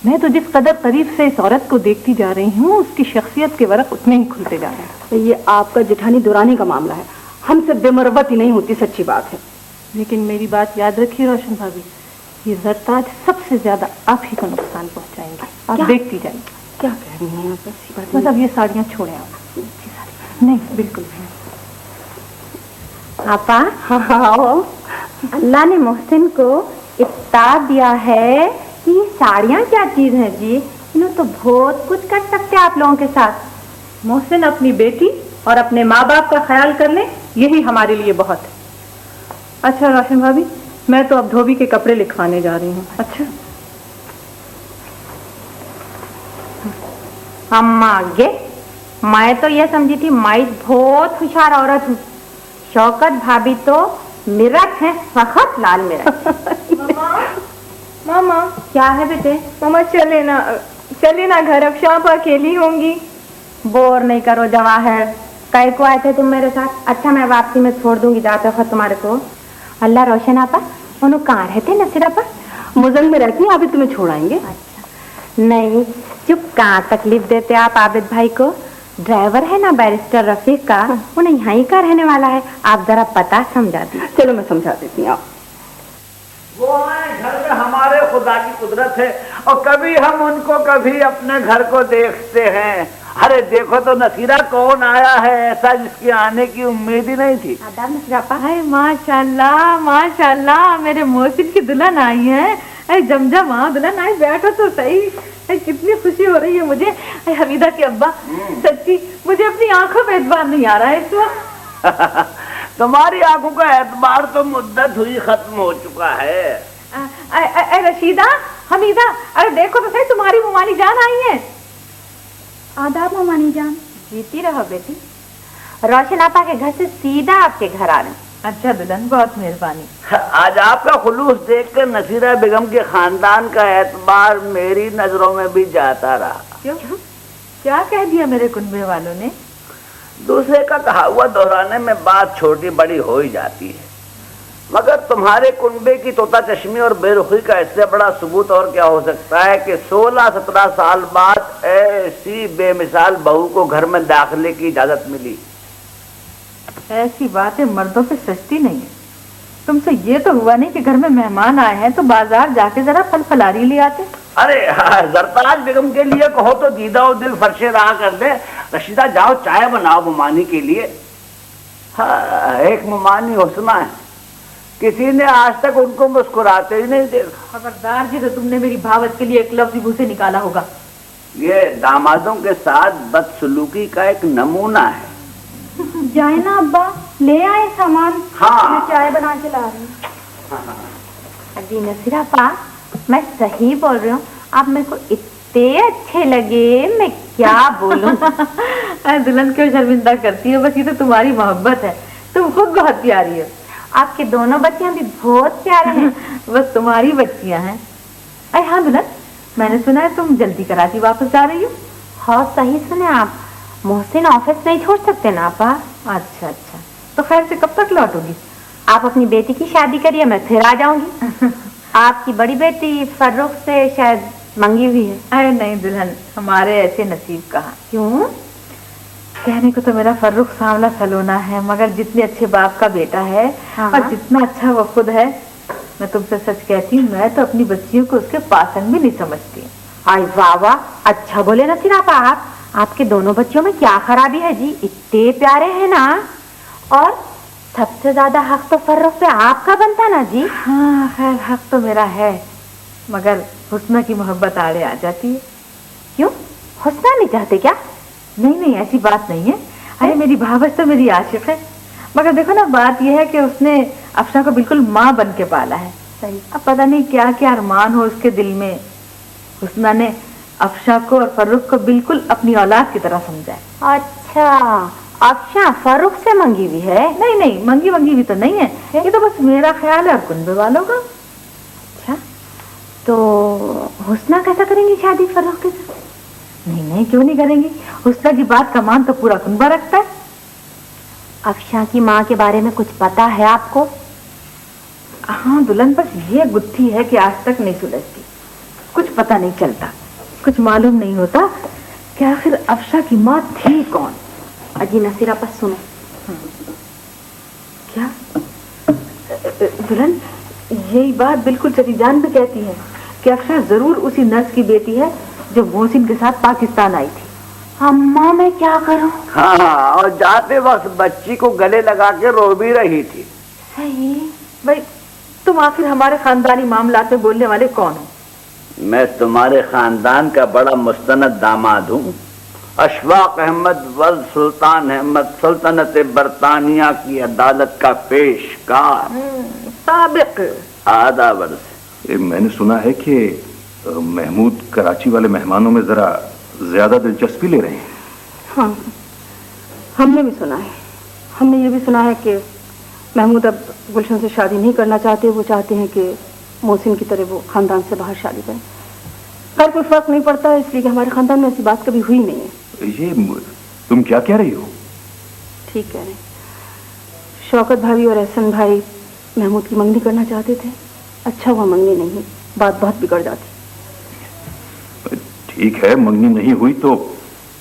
मैं तो जिस कदर करीब से इस औरत को देखती जा रही हूँ, उसकी शख्सियत के वरक उतने ही खुलते जा रहे हैं। ये आपका जेठानी दुरानी का मामला है, हमसे बेमरवत ही नहीं होती, सच्ची बात है। लेकिन मेरी बात याद रखिए रोशन भाभी, ये जरताज सबसे ज्यादा आप ही को नुकसान पहुंचाएंगे। आप देखती जाइए। क्या कह रही हैं आप? मतलब ये साड़ियाँ छोड़े आप। नहीं बिल्कुल नहीं। आपा, हाँ अल्लाह ने मोहसिन को इतना दिया है कि ये साड़ियाँ क्या चीज है जी, इन्हों तो बहुत कुछ कर सकते हैं आप लोगों के साथ। मोहसिन अपनी बेटी और अपने माँ बाप का ख्याल कर ले, यही हमारे लिए बहुत है। अच्छा रोशन भाभी, मैं तो अब धोबी के कपड़े लिखवाने जा रही हूँ। अच्छा अम्मा आगे, मैं तो ये समझी थी मैं बहुत होशियार औरत हूँ, शौकत भाभी तो मिरट है, फखत लाल मिरट। मामा क्या है बेटे? मामा चले ना घर, अब शाम अकेली होंगी। बोर नहीं करो जवाहर, कल को आए थे तुम मेरे साथ। अच्छा मैं वापसी में छोड़ दूंगी जाते वक्त तुम्हारे को। अल्लाह रोशन आपा, उन्हों कहाँ रहते नसीर आपा? मुजंग में रहती हैं, अभी तुम्हें छोड़ाएंगे। अच्छा नहीं, चुप, कहाँ तकलीफ देते आप आबिद भाई को। ड्राइवर है ना बैरिस्टर रफीक का, उन्हें यहीं का रहने वाला है। आप जरा पता समझा दीजिए। चलो मैं समझा देती हूँ। वो आए घर में हमारे खुदा की कुदरत है, और कभी हम उनको कभी अपने घर को देखते हैं। अरे देखो तो नसीरा कौन आया है ऐसा जिसके आने की उम्मीद ही नहीं थी। आदाब नसीर आपा। हाय माशाल्लाह माशाल्लाह, मेरे मोहसिन की दुल्हन आई है। अरे जमजम, हाँ दुल्हन आई, बैठो तो सही। कितनी खुशी हो रही है मुझे। हमीदा के अब्बा, सच्ची मुझे अपनी आंखों पे एतबार नहीं आ रहा है इस वक्त। तुम्हारी आंखों का एतबार तो मुद्दत हुई खत्म हो चुका है। रशीदा, हमीदा, अरे देखो तो सही, तुम्हारी मुमानी जान आई है। आदाब ममानी जान। जीती रहो बेटी। रोशन आपा के घर से सीधा आपके घर आ रहे हैं। अच्छा दुल्हन, बहुत मेहरबानी। आज आपका खुलूस देखकर नसीरा बेगम के खानदान का एतबार मेरी नजरों में भी जाता रहा। क्यों? क्या कह दिया मेरे कुनबे वालों ने? दूसरे का कहा हुआ दोहराने में बात छोटी बड़ी हो ही जाती है, मगर तुम्हारे कुनबे की तोता चश्मी और बेरुखी का इससे बड़ा सबूत और क्या हो सकता है कि 16-17 साल बाद ऐसी बेमिसाल बहू को घर में दाखिले की इजाजत मिली। ऐसी बातें मर्दों पे सस्ती नहीं है। तुमसे ये तो हुआ नहीं कि घर में मेहमान आए हैं तो बाजार जाके जरा फल फलारी ले आते। अरे जरताज बेगम के लिए कहो तो दीदा और दिल फर्शे रहा कर दे। रशीदा जाओ चाय बनाओ मुमानी के लिए। हाँ, एक मुमानी हुस्ना है, किसी ने आज तक उनको मुस्कुराते ही नहीं देखा। खबरदार जी, तो तुमने मेरी भावत के लिए एक लफ्ज मुंह से निकाला होगा। ये दामादों के साथ बदसलूकी का एक नमूना है। जाए ना अब्बा, ले आए सामान। हाँ। मैं चाय बना के ला रही हूँ। जी नसीर आपा, मैं सही बोल रही हूँ, आप मेरे को इतने अच्छे लगे, मैं क्या बोलूं। दुल्हन क्यों शर्मिंदा करती है, बस ये तो तुम्हारी मोहब्बत है। तुम खुद बहुत प्यारी हो। आपके दोनों बच्चियां भी बहुत प्यारे हैं। बस तुम्हारी बच्चियां हैं। अरे हाँ दुल्हन, मैंने सुना है तुम जल्दी कराची वापस जा रही हो। हाँ सही सुने आप, मोहसिन ऑफिस नहीं छोड़ सकते ना आपा। अच्छा अच्छा, तो खैर से कब तक लौटोगी? आप अपनी बेटी की शादी करिए, मैं फिर आ जाऊंगी। आपकी बड़ी बेटी फर्रुख से शायद मंगी हुई है। अरे नहीं दुल्हन, हमारे ऐसे नसीब कहाँ। क्यों? कहने को तो मेरा फर्रुख सांवला सलोना है, मगर जितने अच्छे बाप का बेटा है और जितना अच्छा वो खुद है, मैं तुमसे सच कहती हूँ, मैं तो अपनी बच्चियों को उसके पासन भी नहीं समझती। आई वाह वाह, अच्छा बोले नसीर आपा। आपके दोनों बच्चों में क्या खराबी है जी, इतने प्यारे हैं ना। और सबसे ज्यादा हक तो फर्रुख पे आपका बनता ना जी। हाँ खैर, हक तो मेरा है, मगर हुस्ना की मोहब्बत आड़े आ जाती है। क्यों, हुस्ना नहीं चाहते क्या? नहीं नहीं, ऐसी बात नहीं है। अरे मेरी भावच तो मेरी आशिक है, मगर देखो ना, बात यह है कि उसने अफसा को बिल्कुल माँ बन के पाला है। सही। अब पता नहीं क्या क्या अरमान हो उसके दिल में। हुस्ना ने अफसा को और फर्रुख को बिल्कुल अपनी औलाद की तरह समझा है। अच्छा, अफसा फर्रुख से मंगी हुई है? नहीं नहीं, मंगी वंगी भी तो नहीं है, ये तो बस मेरा ख्याल है और कुनबे वालों का। अच्छा, तो हुस्ना कैसा करेंगी शादी फर्रुख के साथ? नहीं नहीं, क्यों नहीं करेंगी, हुस्ना की बात का मान तो पूरा कुनबा रखता है। अफसा की माँ के बारे में कुछ पता है आपको? हाँ दुल्हन, बस ये गुत्थी है कि आज तक नहीं सुलझती, कुछ पता नहीं चलता, कुछ मालूम नहीं होता कि आखिर अफसा की माँ थी कौन। अजी नसीर आपा सुनो। क्या दुल्हन, यही बात बिल्कुल चली जान भी कहती है कि अफसा जरूर उसी नर्स की बेटी है जो मोहसिन के साथ पाकिस्तान आई थी। अम्मा मैं क्या करूं? हाँ, और जाते वक्त बच्ची को गले लगा के रो भी रही थी। सही। भाई तुम आखिर हमारे खानदानी मामलात में बोलने वाले कौन हो? मैं तुम्हारे खानदान का बड़ा मुस्तनद दामाद हूँ, अशफाक अहमद वल्द सुल्तान अहमद सल्तनत बरतानिया की अदालत का पेशकार। साबिक आधा वर्ष। मैंने सुना है कि महमूद कराची वाले मेहमानों में जरा ज्यादा दिलचस्पी ले रहे हैं। हाँ, हमने भी सुना है। हमने ये भी सुना है कि महमूद अब गुलशन से शादी नहीं करना चाहते, वो चाहते हैं कि मोहसिन की तरह वो खानदान से बाहर शादी करें। खैर कोई फर्क नहीं पड़ता, इसलिए कि हमारे खानदान में ऐसी बात कभी हुई नहीं है। ये तुम क्या कह रही हो? ठीक कह रहे हैं। शौकत भाभी और एहसन भाई महमूद की मंगनी करना चाहते थे। अच्छा हुआ मंगनी नहीं, बात बहुत बिगड़ जाती। ठीक है, मंगनी नहीं हुई तो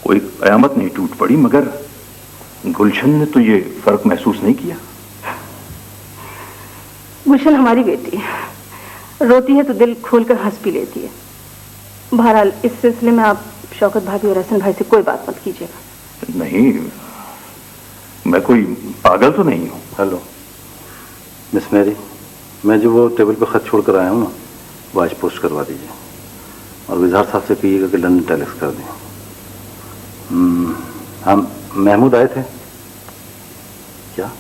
कोई कयामत नहीं टूट पड़ी, मगर गुलशन ने तो ये फर्क महसूस नहीं किया। गुलशन हमारी बेटी है, रोती है तो दिल खोलकर हंस भी लेती है। बहरहाल इस सिलसिले में आप शौकत भाभी और एहसन भाई से कोई बात मत कीजिएगा। नहीं, मैं कोई पागल तो नहीं हूँ। हेलो मिस मैरी, मैं जो वो टेबल पे खत छोड़ कर आया हूँ ना, वो आज पोस्ट करवा दीजिए और विजहार साहब से कहिएगा कि लंदन टेलेक्स कर दें। हम महमूद आए थे क्या?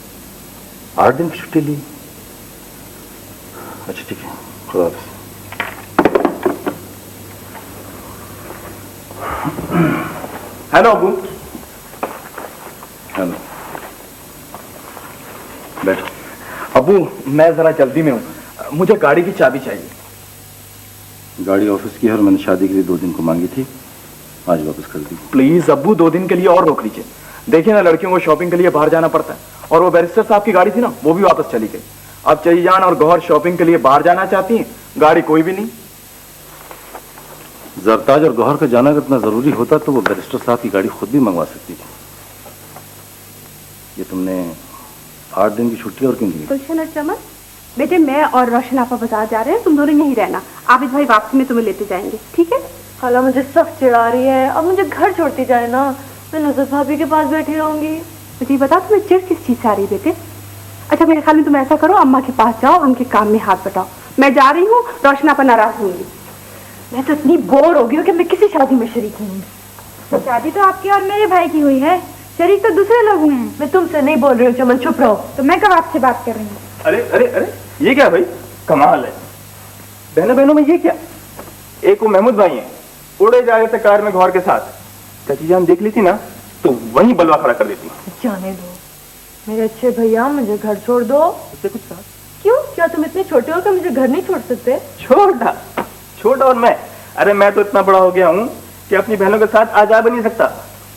8 दिन की छुट्टी ली? अच्छा ठीक है, खुदा हाफिज़। हेलो अबू। हेलो, बैठो। अबू मैं जरा जल्दी में हूँ, मुझे गाड़ी की चाबी चाहिए। गाड़ी ऑफिस की है और मैंने शादी के लिए 2 दिन को मांगी थी, आज वापस कर दी। प्लीज अब्बू 2 दिन के लिए और रोक लीजिए। देखिए ना, लड़कियों को शॉपिंग के लिए बाहर जाना पड़ता है, और वो बैरिस्टर साहब की गाड़ी थी ना, वो भी वापस चली गई। अब चईजान और गौहर शॉपिंग के लिए बाहर जाना चाहती हैं, गाड़ी कोई भी नहीं। जरताज और गौहर का जाना अगर इतना जरूरी होता तो वो बैरिस्टर साहब की गाड़ी खुद भी मंगवा सकती थी। ये तुमने 8 दिन की छुट्टी और क्यों दी? गुलशन और चमन, बेटे मैं और रोशन आपा बाजार जा रहे हैं, तुम दोनों यहीं रहना। आबिद भाई वापसी में तुम्हें लेते जाएंगे, ठीक है? खाला मुझे सख्त चिढ़ा रही है, अब मुझे घर छोड़ती जाए ना, मैं नुसरत भाभी के पास बैठी रहूंगी। मुझे बता तुम्हें चिढ़ किस चीज से आ रही है बेटे? अच्छा मेरे ख्याल में तुम ऐसा करो, अम्मा के पास जाओ, उनके काम में हाथ बटाओ। मैं जा रही हूँ, रोशन आपा नाराज होंगी। मैं तो इतनी बोर हो गई हूँ कि मैं किसी शादी में शरीक नहीं हूँ। शादी तो आपकी और मेरे भाई की हुई है, शरीक तो दूसरे लोग हुए हैं। मैं तुमसे नहीं बोल रही हूँ चमन, चुप रहो। तो मैं कब आपसे बात कर रही हूँ? अरे अरे अरे, ये क्या भाई, कमाल है। बहनों बहनों में ये क्या? एक वो महमूद भाई हैं, उड़े जा रहे थे कार में गौहर के साथ, चाची जान देख ली थी ना तो वहीं बलवा खड़ा कर देती। जाने दो मेरे अच्छे भैया, मुझे घर छोड़ दो। उससे कुछ कहा? क्यों, क्या तुम इतने छोटे हो कि मुझे घर नहीं छोड़ सकते? छोटा और मैं, अरे मैं तो इतना बड़ा हो गया हूँ कि अपनी बहनों के साथ आ जा भी नहीं सकता।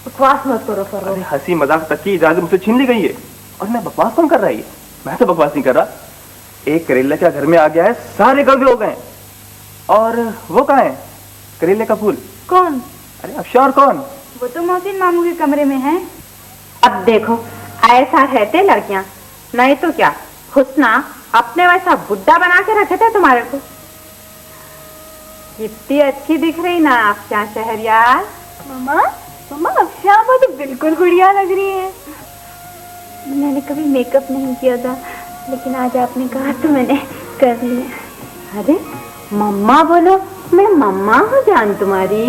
बकवास मत करो फरोख। अरे हंसी मजाक तक की इजाजत मुझसे छीन ली गई है, और मैं बकवास कौन कर रहा है? मैं तो बकवास नहीं कर रहा। एक करेला क्या घर में आ गया है, सारे गड़बड़ हो गए। और वो कहाँ है करेले का फूल? कौन? अरे अफशार कौन? वो तो मोहसिन मामू के कमरे में है। अब देखो ऐसा रहते लड़कियां, नहीं तो क्या हुस्ना अपने वैसा बुड्ढा बना के रखे थे तुम्हारे को। कितनी अच्छी दिख रही ना अफशार शहरयार। मम्मा मम्मा, अफशार वो तो बिल्कुल गुड़िया लग रही है। मैंने कभी मेकअप नहीं किया था, लेकिन आज आपने कहा तो मैंने कर लिया। अरे मम्मा बोलो, मैं मम्मा हूँ जान तुम्हारी,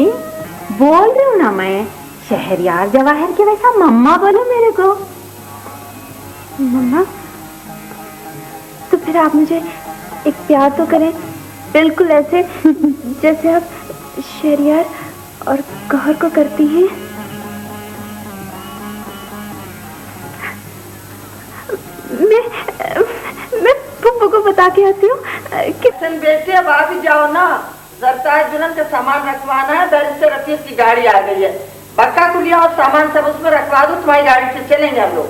बोल रही हूँ ना मैं। शहरयार जवाहर के वैसा मम्मा बोलो मेरे को। मम्मा तो फिर आप मुझे एक प्यार तो करें, बिल्कुल ऐसे जैसे आप शहरयार और गौहर को करती हैं। मैं पुप्पू को बता के आती हूँ। किशन बेटे अब आ भी जाओ ना, जरताज दुल्हन का सामान रखवाना है, बैरिस्टर रफीस की गाड़ी आ गई है। बक्का कुलिया और सामान सब उसमें रखवा दो, तुम्हारी गाड़ी से चलेंगे हम लोग।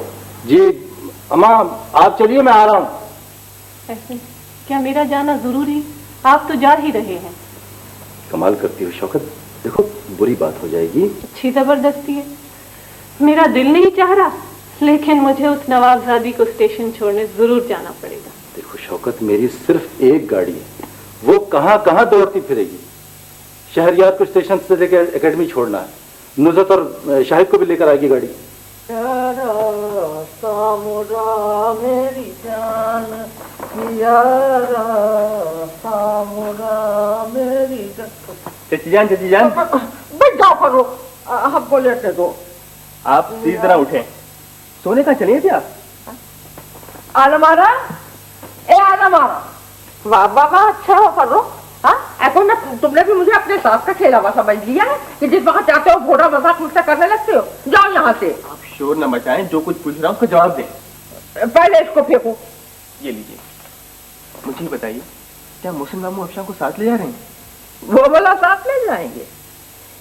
जी अम्मा आप चलिए, मैं आ रहा हूँ। ऐसे क्या मेरा जाना जरूरी? आप तो जा ही रहे हैं। कमाल करती हो शौकत, देखो बुरी बात हो जाएगी। अच्छी जबरदस्ती है, मेरा दिल नहीं चाह रहा, लेकिन मुझे उस नवाबजादी को स्टेशन छोड़ने जरूर जाना पड़ेगा। देखो शौकत, मेरी सिर्फ एक गाड़ी है, वो कहाँ कहाँ दौड़ती फिरेगी। शहरयार को स्टेशन से लेकर एकेडमी छोड़ना है, नुजरत और शाहिद को भी लेकर आएगी गाड़ी। मेरी जान मेरी चची जान बैठ जाओ करो, हमको लेटे दो। आप सीधी तरह उठे, सोने का चलिए थे आप। आलमारा ए आलमारा, वाह वाह वाह, अच्छा हो करो। हाँ ऐसा ना, तुमने भी मुझे अपने साथ का खेला हुआ समझ लिया है कि जिस वक्त चाहते हो घोड़ा मजाक मुझसे करने लगते हो। जाओ यहाँ से। आप शोर न मचाएं, जो कुछ पूछ रहा हूँ उसका जवाब दें। पहले इसको फेंको। ये लीजिए। मुझे बताइए, क्या मोहसिन मामू अफशा को साथ ले जा रहे हैं? वो बोला साथ ले जाएंगे।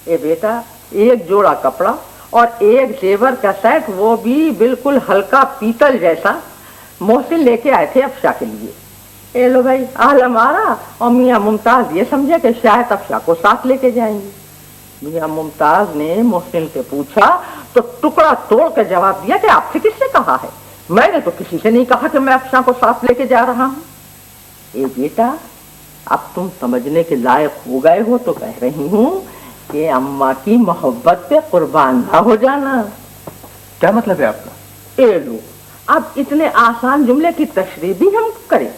ए बेटा, एक जोड़ा कपड़ा और एक जेवर का सेट, वो भी बिल्कुल हल्का पीतल जैसा, मोहसिन लेके आए थे अफशा के लिए। ए लो भाई, आल हमारा और मियाँ मुमताज ये समझे कि शायद अफशा को साथ लेके जाएंगे। मियाँ मुमताज ने मोहसिन से पूछा तो टुकड़ा तोड़ कर जवाब दिया कि आपसे किसने कहा है? मैंने तो किसी से नहीं कहा कि मैं अफशा को साथ लेके जा रहा हूँ। ए बेटा, अब तुम समझने के लायक हो गए हो तो कह रही हूँ कि अम्मा की मोहब्बत पे कुर्बान ना हो जाना। क्या मतलब है आपका? ए लो, अब इतने आसान जुमले की तशरीह भी हम करें?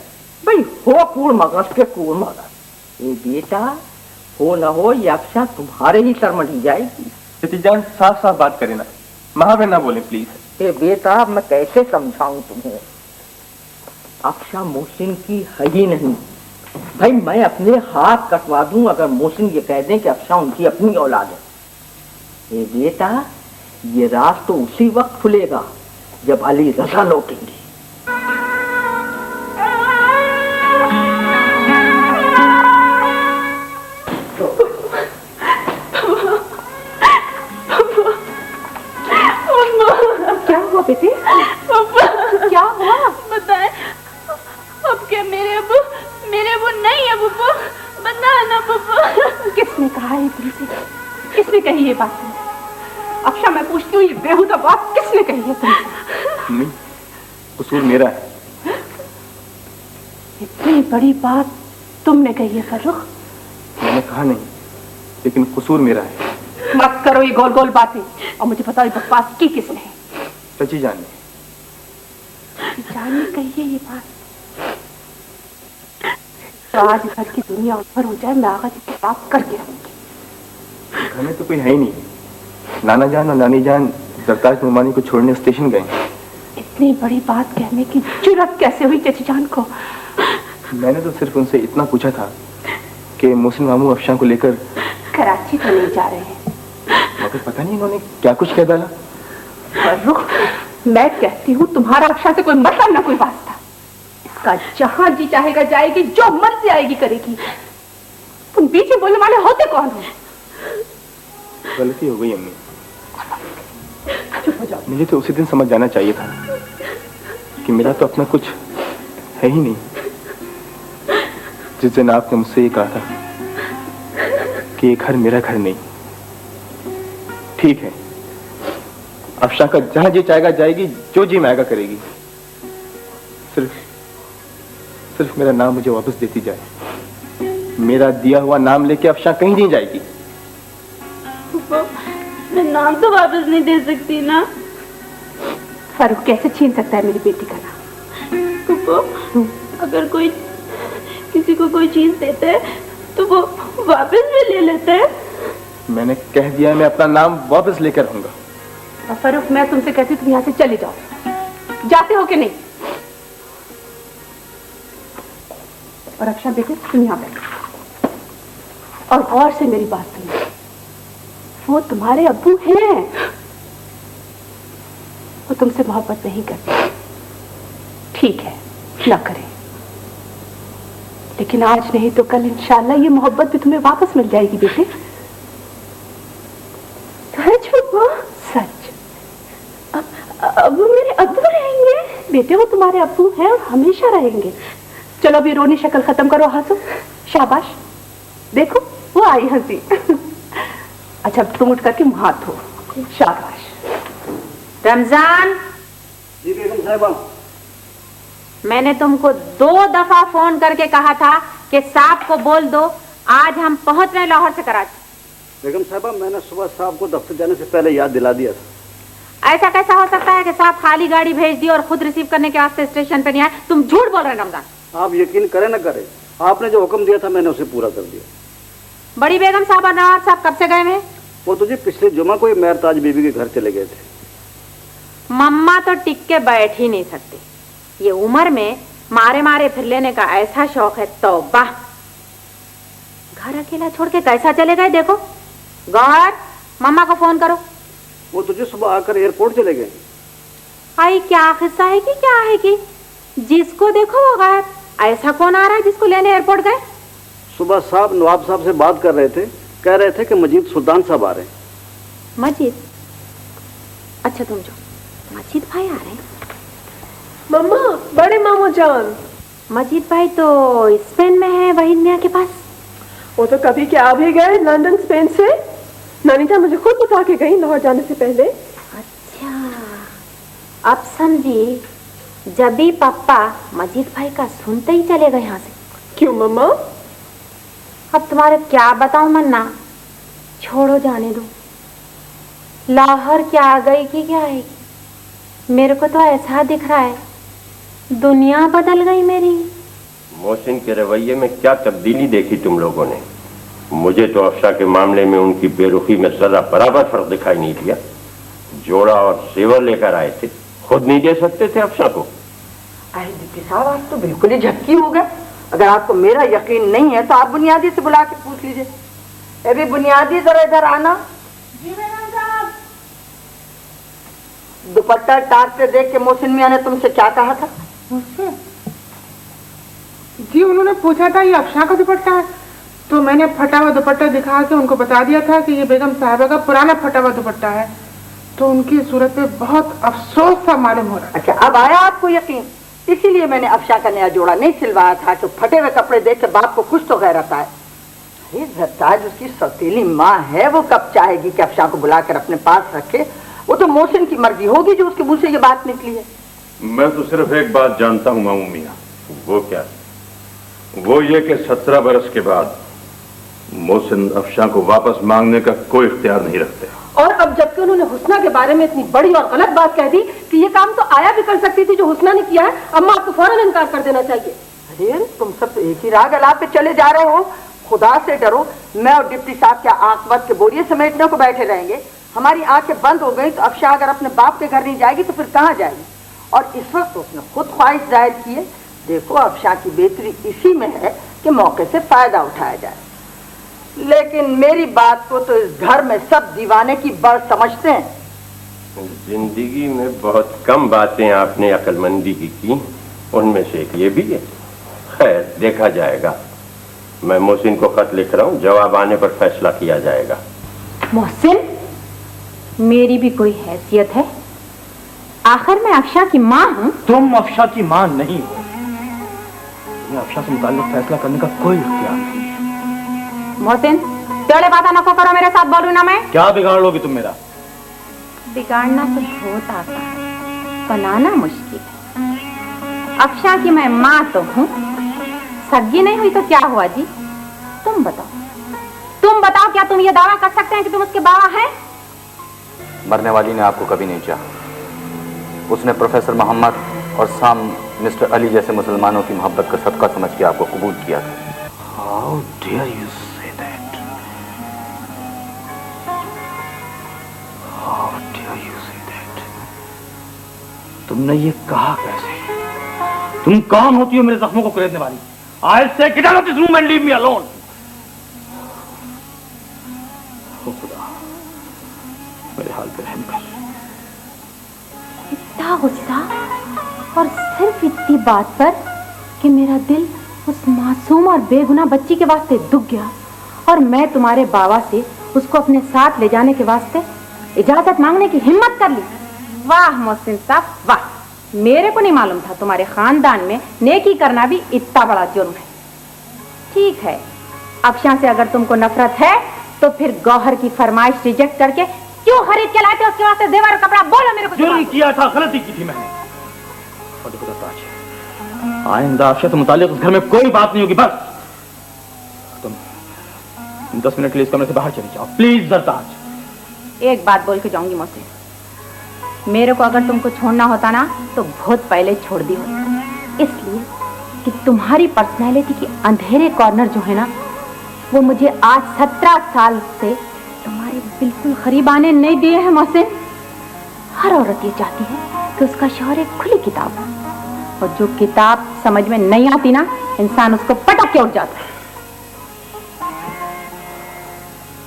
भाई, हो कूड़ मगज के कूड़ मगज। ए बेटा, हो न हो ये अफशा तुम्हारे ही सर मढ़ी जाएगी। चाची जान, साफ साफ बात करें ना, महावर ना बोले प्लीज। ए बेटा, मैं कैसे समझाऊं तुम्हें? अफशा मोहसिन की है ही नहीं। भाई, मैं अपने हाथ कटवा दूं अगर मोहसिन ये कह दें कि अफशा उनकी अपनी औलाद है। ए बेटा, ये राज तो उसी वक्त खुलेगा जब अली रजा लौटेंगे। क्या हुआ बेटे? क्या हुआ? बताए। अब क्या मेरे अबू नहीं है पप्पा, बताना पप्पा। किसने कहा है तुमसे? किसने कही ये बात तुमसे? अफशा, मैं पूछती हूँ, ये बेहुदा बात किसने कही है तुमसे? नहीं, कसूर मेरा है। इतनी बड़ी बात तुमने कही है फर्रुख? मैंने कहा नहीं, लेकिन कसूर मेरा है। मत करो ये गोल गोल बातें और मुझे बताओ ये बकवास की किसने है? चाची जान ने। जाने कही है ये बात तो आज घर की दुनिया ऊपर हो जाए, मैं आगा जी से बात करके रहूंगी। घर में तो कोई है ही नहीं। नाना जान और नानी जान सरताज नुमानी को छोड़ने स्टेशन गए। इतनी बड़ी बात कहने की जुर्रत कैसे हुई चाची जान को? मैंने तो सिर्फ उनसे इतना पूछा था कि मोहसिन मामू अफशा को लेकर कराची तो नहीं जा रहे हैं। मगर पता नहीं इन्होंने क्या कुछ कह डाला। फर्रुख, मैं कहती हूँ तुम्हारा अफशा से कोई मतलब ना कोई वास्ता। इसका जहां जी चाहेगा जाएगी, जो मर्जी आएगी करेगी। तुम बीच में बोलने वाले होते कौन हो? गलती हो गई अम्मी। चुप हो जाओ। मुझे तो उसी दिन समझ जाना चाहिए था कि मेरा तो अपना कुछ है ही नहीं। जिस दिन आपने मुझसे ये कहा था कि ये घर मेरा घर नहीं। ठीक है, अफशा का जहां जी चाहेगा जाएगी, जो जी माएगा करेगी। सिर्फ मेरा नाम मुझे वापस देती जाए। मेरा दिया हुआ नाम लेके अफशा कहीं नहीं जाएगी। मैं नाम तो वापस नहीं दे सकती ना। फर्रुख कैसे छीन सकता है मेरी बेटी का नाम? पप्पा, अगर कोई किसी को कोई चीज देते है तो वो वापस भी ले लेते हैं। मैंने कह दिया मैं अपना नाम वापस लेकर रहूंगा। और फर्रुख, मैं तुमसे कहती तुम यहाँ से चले जाओ। जाते हो कि नहीं? और अक्षय बेटे, तुम यहाँ बैठो और गौर से मेरी बात सुनो। वो तुम्हारे अब्बू हैं। वो तुमसे मोहब्बत नहीं करते। ठीक है, ना करें, लेकिन आज नहीं तो कल इंशाल्लाह ये मोहब्बत भी तुम्हें वापस मिल जाएगी बेटे। सच वो? सच। अब मेरे अब्बू रहेंगे? बेटे, वो तुम्हारे अब्बू हैं और हमेशा रहेंगे। चलो अभी रोनी शक्ल खत्म करो, हंसो। शाबाश, देखो वो आई हंसी। अच्छा, तुम उठ करके मुंह हाथ धो। शाबाश। रमजान, जी बेगम साहिबा। मैंने तुमको 2 दफा फोन करके कहा था कि साहब को बोल दो आज हम पहुंच रहे लाहौर से कराची। बेगम साहिबा, मैंने सुबह साहब को दफ्तर जाने से पहले याद दिला दिया था। ऐसा कैसा हो सकता है कि साहब खाली गाड़ी भेज दी और खुद रिसीव करने के वास्ते स्टेशन पे नहीं आए? तुम झूठ बोल रहे हैं रमजान। आप यकीन करें ना करें, आपने जो हुक्म दिया था मैंने उसे पूरा कर दिया। बड़ी बेगम साहब और नवाब साहब कब से गए हैं? वो तो जी पिछले जुमा को ही मेहरताज बीबी के घर चले गए थे। मम्मा तो टिक के बैठ ही नहीं सकती। ये उम्र में मारे मारे फिर लेने का ऐसा शौक है, तौबा। घर अकेला छोड़ के कैसा चले गए? देखो गौर, मम्मा को फोन करो। वो तो जी सुबह आकर एयरपोर्ट चले गए। आई क्या किस्सा है कि क्या है कि जिसको देखो वो गायब? ऐसा कौन आ रहा है जिसको लेने एयरपोर्ट गए? सुबह साहब नवाब साहब से बात कर रहे थे, कह रहे थे कि मजीद सुल्तान साहब आ रहे हैं। मजीद? अच्छा तुम जो मजीद भाई आ रहे हैं? मम्मा, बड़े मामू जान। मजीद भाई तो स्पेन में है वहीद मियां के पास। वो तो कभी के आ भी गए लंदन स्पेन से। नानी जान मुझे खुद बता के गई लाहौर जाने से पहले। अच्छा अब समझी, जब भी पापा मजीद भाई का सुनते ही चले गए यहाँ से। क्यों मम्मा? अब तुम्हारे क्या बताऊं मन्ना, छोड़ो जाने दो। लाहौर क्या आ गई कि क्या आएगी? मेरे को तो ऐसा दिख रहा है दुनिया बदल गई मेरी। मोहसिन के रवैये में क्या तब्दीली देखी तुम लोगों ने? मुझे तो अफशा के मामले में उनकी बेरुखी में जरा बराबर फर्क दिखाई नहीं दिया। जोड़ा और सेवर लेकर आए थे, खुद नहीं दे सकते थे अफशा को। अरे डिप्टी साहब, आप तो बिल्कुल ही झटकी हो गए। अगर आपको मेरा यकीन नहीं है तो आप बुनियादी से बुला के पूछ लीजिए। अभी बुनियादी जरा इधर आना। जी मैडम साहब। दुपट्टा टाकते देख के मोहसिन मियां ने तुमसे क्या कहा था? मुझसे? जी उन्होंने पूछा था ये अफशा का दुपट्टा है, तो मैंने फटा हुआ दुपट्टा दिखा के उनको बता दिया था कि ये बेगम साहिबा का पुराना फटा हुआ दुपट्टा है। तो उनकी सूरत पे बहुत अफसोस सा मालूम हो रहा है। अच्छा अब आया आपको यकीन? इसीलिए मैंने अफशा का नया जोड़ा नहीं सिलवाया था कि फटे हुए कपड़े देख के बाप को कुछ तो गैरत आए। अरे जरताज उसकी सौतेली माँ है, वो कब चाहेगी कि अफशा को बुलाकर अपने पास रखे? वो तो मोहसिन की मर्जी होगी जो उसके मुंह से ये बात निकली है। मैं तो सिर्फ एक बात जानता हूँ मामू मियाँ। वो क्या? वो ये कि 17 बरस के बाद मोहसिन अफशा को वापस मांगने का कोई इख्तियार नहीं रखते। और अब जबकि उन्होंने हुस्ना के बारे में इतनी बड़ी और गलत बात कह दी कि ये काम तो आया भी कर सकती थी जो हुस्ना ने किया है, अम्मा आपको फौरन इनकार कर देना चाहिए। अरे तुम सब तो एक ही राग अला पे चले जा रहे हो। खुदा से डरो। मैं और डिप्टी साहब क्या आंख के बोरिए समेटने को बैठे रहेंगे? हमारी आंखें बंद हो गई तो अफशा अगर अपने बाप के घर नहीं जाएगी तो फिर कहाँ जाएगी? और इस वक्त उसने खुद ख्वाहिश जाहिर की है। देखो अफशा की बेहतरी इसी में है कि मौके से फायदा उठाया जाए। लेकिन मेरी बात को तो इस घर में सब दीवाने की बड़ समझते हैं। जिंदगी में बहुत कम बातें आपने अक्लमंदी की, उनमें से एक ये भी है। खैर देखा जाएगा। मैं मोहसिन को खत लिख रहा हूँ, जवाब आने पर फैसला किया जाएगा। मोहसिन, मेरी भी कोई हैसियत है? आखिर मैं अफशा की माँ हूँ। तुम अफशा की माँ नहीं हो। तुम्हें अफशा से मुताल्लिक फैसला करने का कोई इख्तियार नहीं है। मोहसिन, टेढ़े बातें नको करो मेरे साथ, बोलूं ना मैं? क्या बिगाड़ लोगी तुम मेरा? बिगाड़ना तो बहुत आसान है, बनाना मुश्किल है। अफशा की मैं माँ तो हूँ, सगी नहीं हुई तो क्या हुआ जी? तुम बताओ क्या तुम ये दावा कर सकते हैं कि तुम उसके बाबा हैं? मरने वाली ने आपको कभी नहीं चाहा। उसने प्रोफेसर मोहम्मद और साम मिस्टर अली जैसे मुसलमानों की मोहब्बत का सदका समझ के आपको कबूल किया था। How dare you say that? How dare you say that? तुमने ये कहा कैसे? तुम कौन होती हो मेरे जख्मों को कुरेदने वाली? I say get out of this room and leave me alone. ओ खुदा, मेरे हाल पे रहम कर। इतना गुस्सा और सिर्फ इतनी बात पर कि मेरा दिल उस मासूम और बेगुनाह बच्ची के वास्ते दुख गया और मैं तुम्हारे बाबा से उसको अपने साथ ले जाने के वास्ते इजाजत मांगने की हिम्मत कर ली। वाह मोहसिन साहब वाह, मेरे को नहीं मालूम था तुम्हारे खानदान में नेकी करना भी इतना बड़ा जुर्म है। ठीक है, अफशा से अगर तुमको नफरत है तो फिर गौहर की फरमाइश रिजेक्ट करके क्यों खरीद के लाते उसके वास्ते देवर कपड़ा? बोलो मेरे को। जुर्म किया था, गलती की थी मैंने। और देखो ताज, आइंदा अफशा से मुतालिक उस घर में कोई बात नहीं होगी। बस तुम 10 मिनट के लिए इस कमरे से बाहर चली जाओ प्लीज। जरताज, एक बात बोल के जाऊंगी मोहसिन, मेरे को अगर तुमको छोड़ना होता ना तो बहुत पहले छोड़ दी होती। इसलिए कि तुम्हारी पर्सनैलिटी की अंधेरे कॉर्नर जो है ना, वो मुझे आज 17 साल से तुम्हारे बिल्कुल करीब आने नहीं दिए हैं मोहसिन। हर औरत ये चाहती है कि उसका शौहर एक खुली किताब हो, और जो किताब समझ में नहीं आती ना, इंसान उसको पटक के उठ जाता है।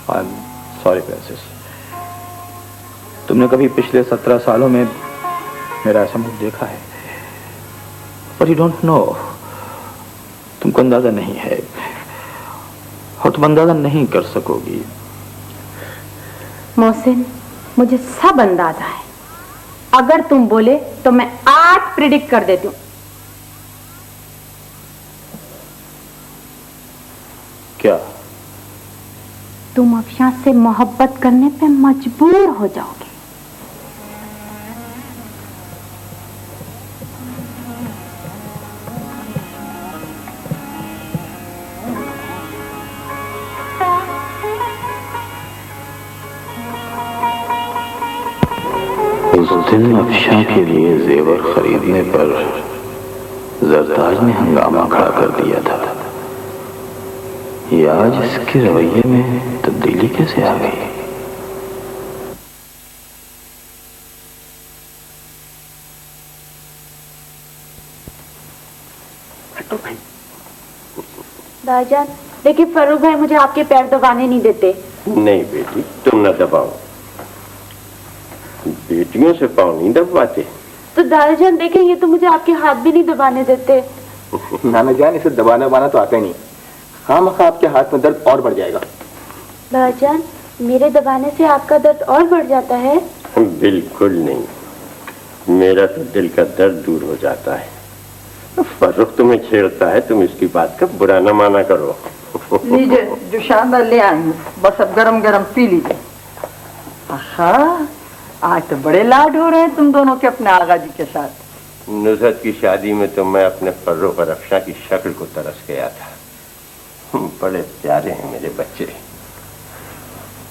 I'm sorry, princess. तुमने कभी पिछले 17 सालों में मेरा ऐसा मुख देखा है, पर यू डोंट नो, तुमको अंदाजा नहीं है और तुम अंदाजा नहीं कर सकोगी। मोहसिन, मुझे सब अंदाजा है। अगर तुम बोले तो मैं आज प्रिडिक्ट कर देती हूँ। क्या? तुम अफशां से मोहब्बत करने पे मजबूर हो जाओगे। उस दिन अफशां के लिए जेवर खरीदने पर जरताज ने हंगामा खड़ा कर दिया था। ये आज इसके रवैये में तब्दीली कैसे आ गई? दादाजान, देखिए फर्रुख भाई मुझे आपके पैर दबाने नहीं देते। नहीं बेटी, तुम न दबाओ, बेटियों से पाँव नहीं दबाते। तो दादाजान देखें, ये तो मुझे आपके हाथ भी नहीं दबाने देते। नाना जान, इसे दबाना बाना तो आता ही नहीं। हाँ मखा, आपके हाथ में दर्द और बढ़ जाएगा। दादाजान, मेरे दबाने से आपका दर्द और बढ़ जाता है? बिल्कुल नहीं, मेरा तो दिल का दर्द दूर हो जाता है। फर्रुख तुम्हें छेड़ता है, तुम इसकी बात का बुरा न माना करो। लीजिए, जो शानदार ले आई हूँ, बस अब गरम गरम पी लीजिए। आहा, आज तो बड़े लाड हो रहे हैं तुम दोनों के अपने आगा जी के साथ। नुसरत की शादी में तो मैं अपने फर्रुख और अफशां की शक्ल को तरस गया था। बड़े प्यारे हैं मेरे बच्चे।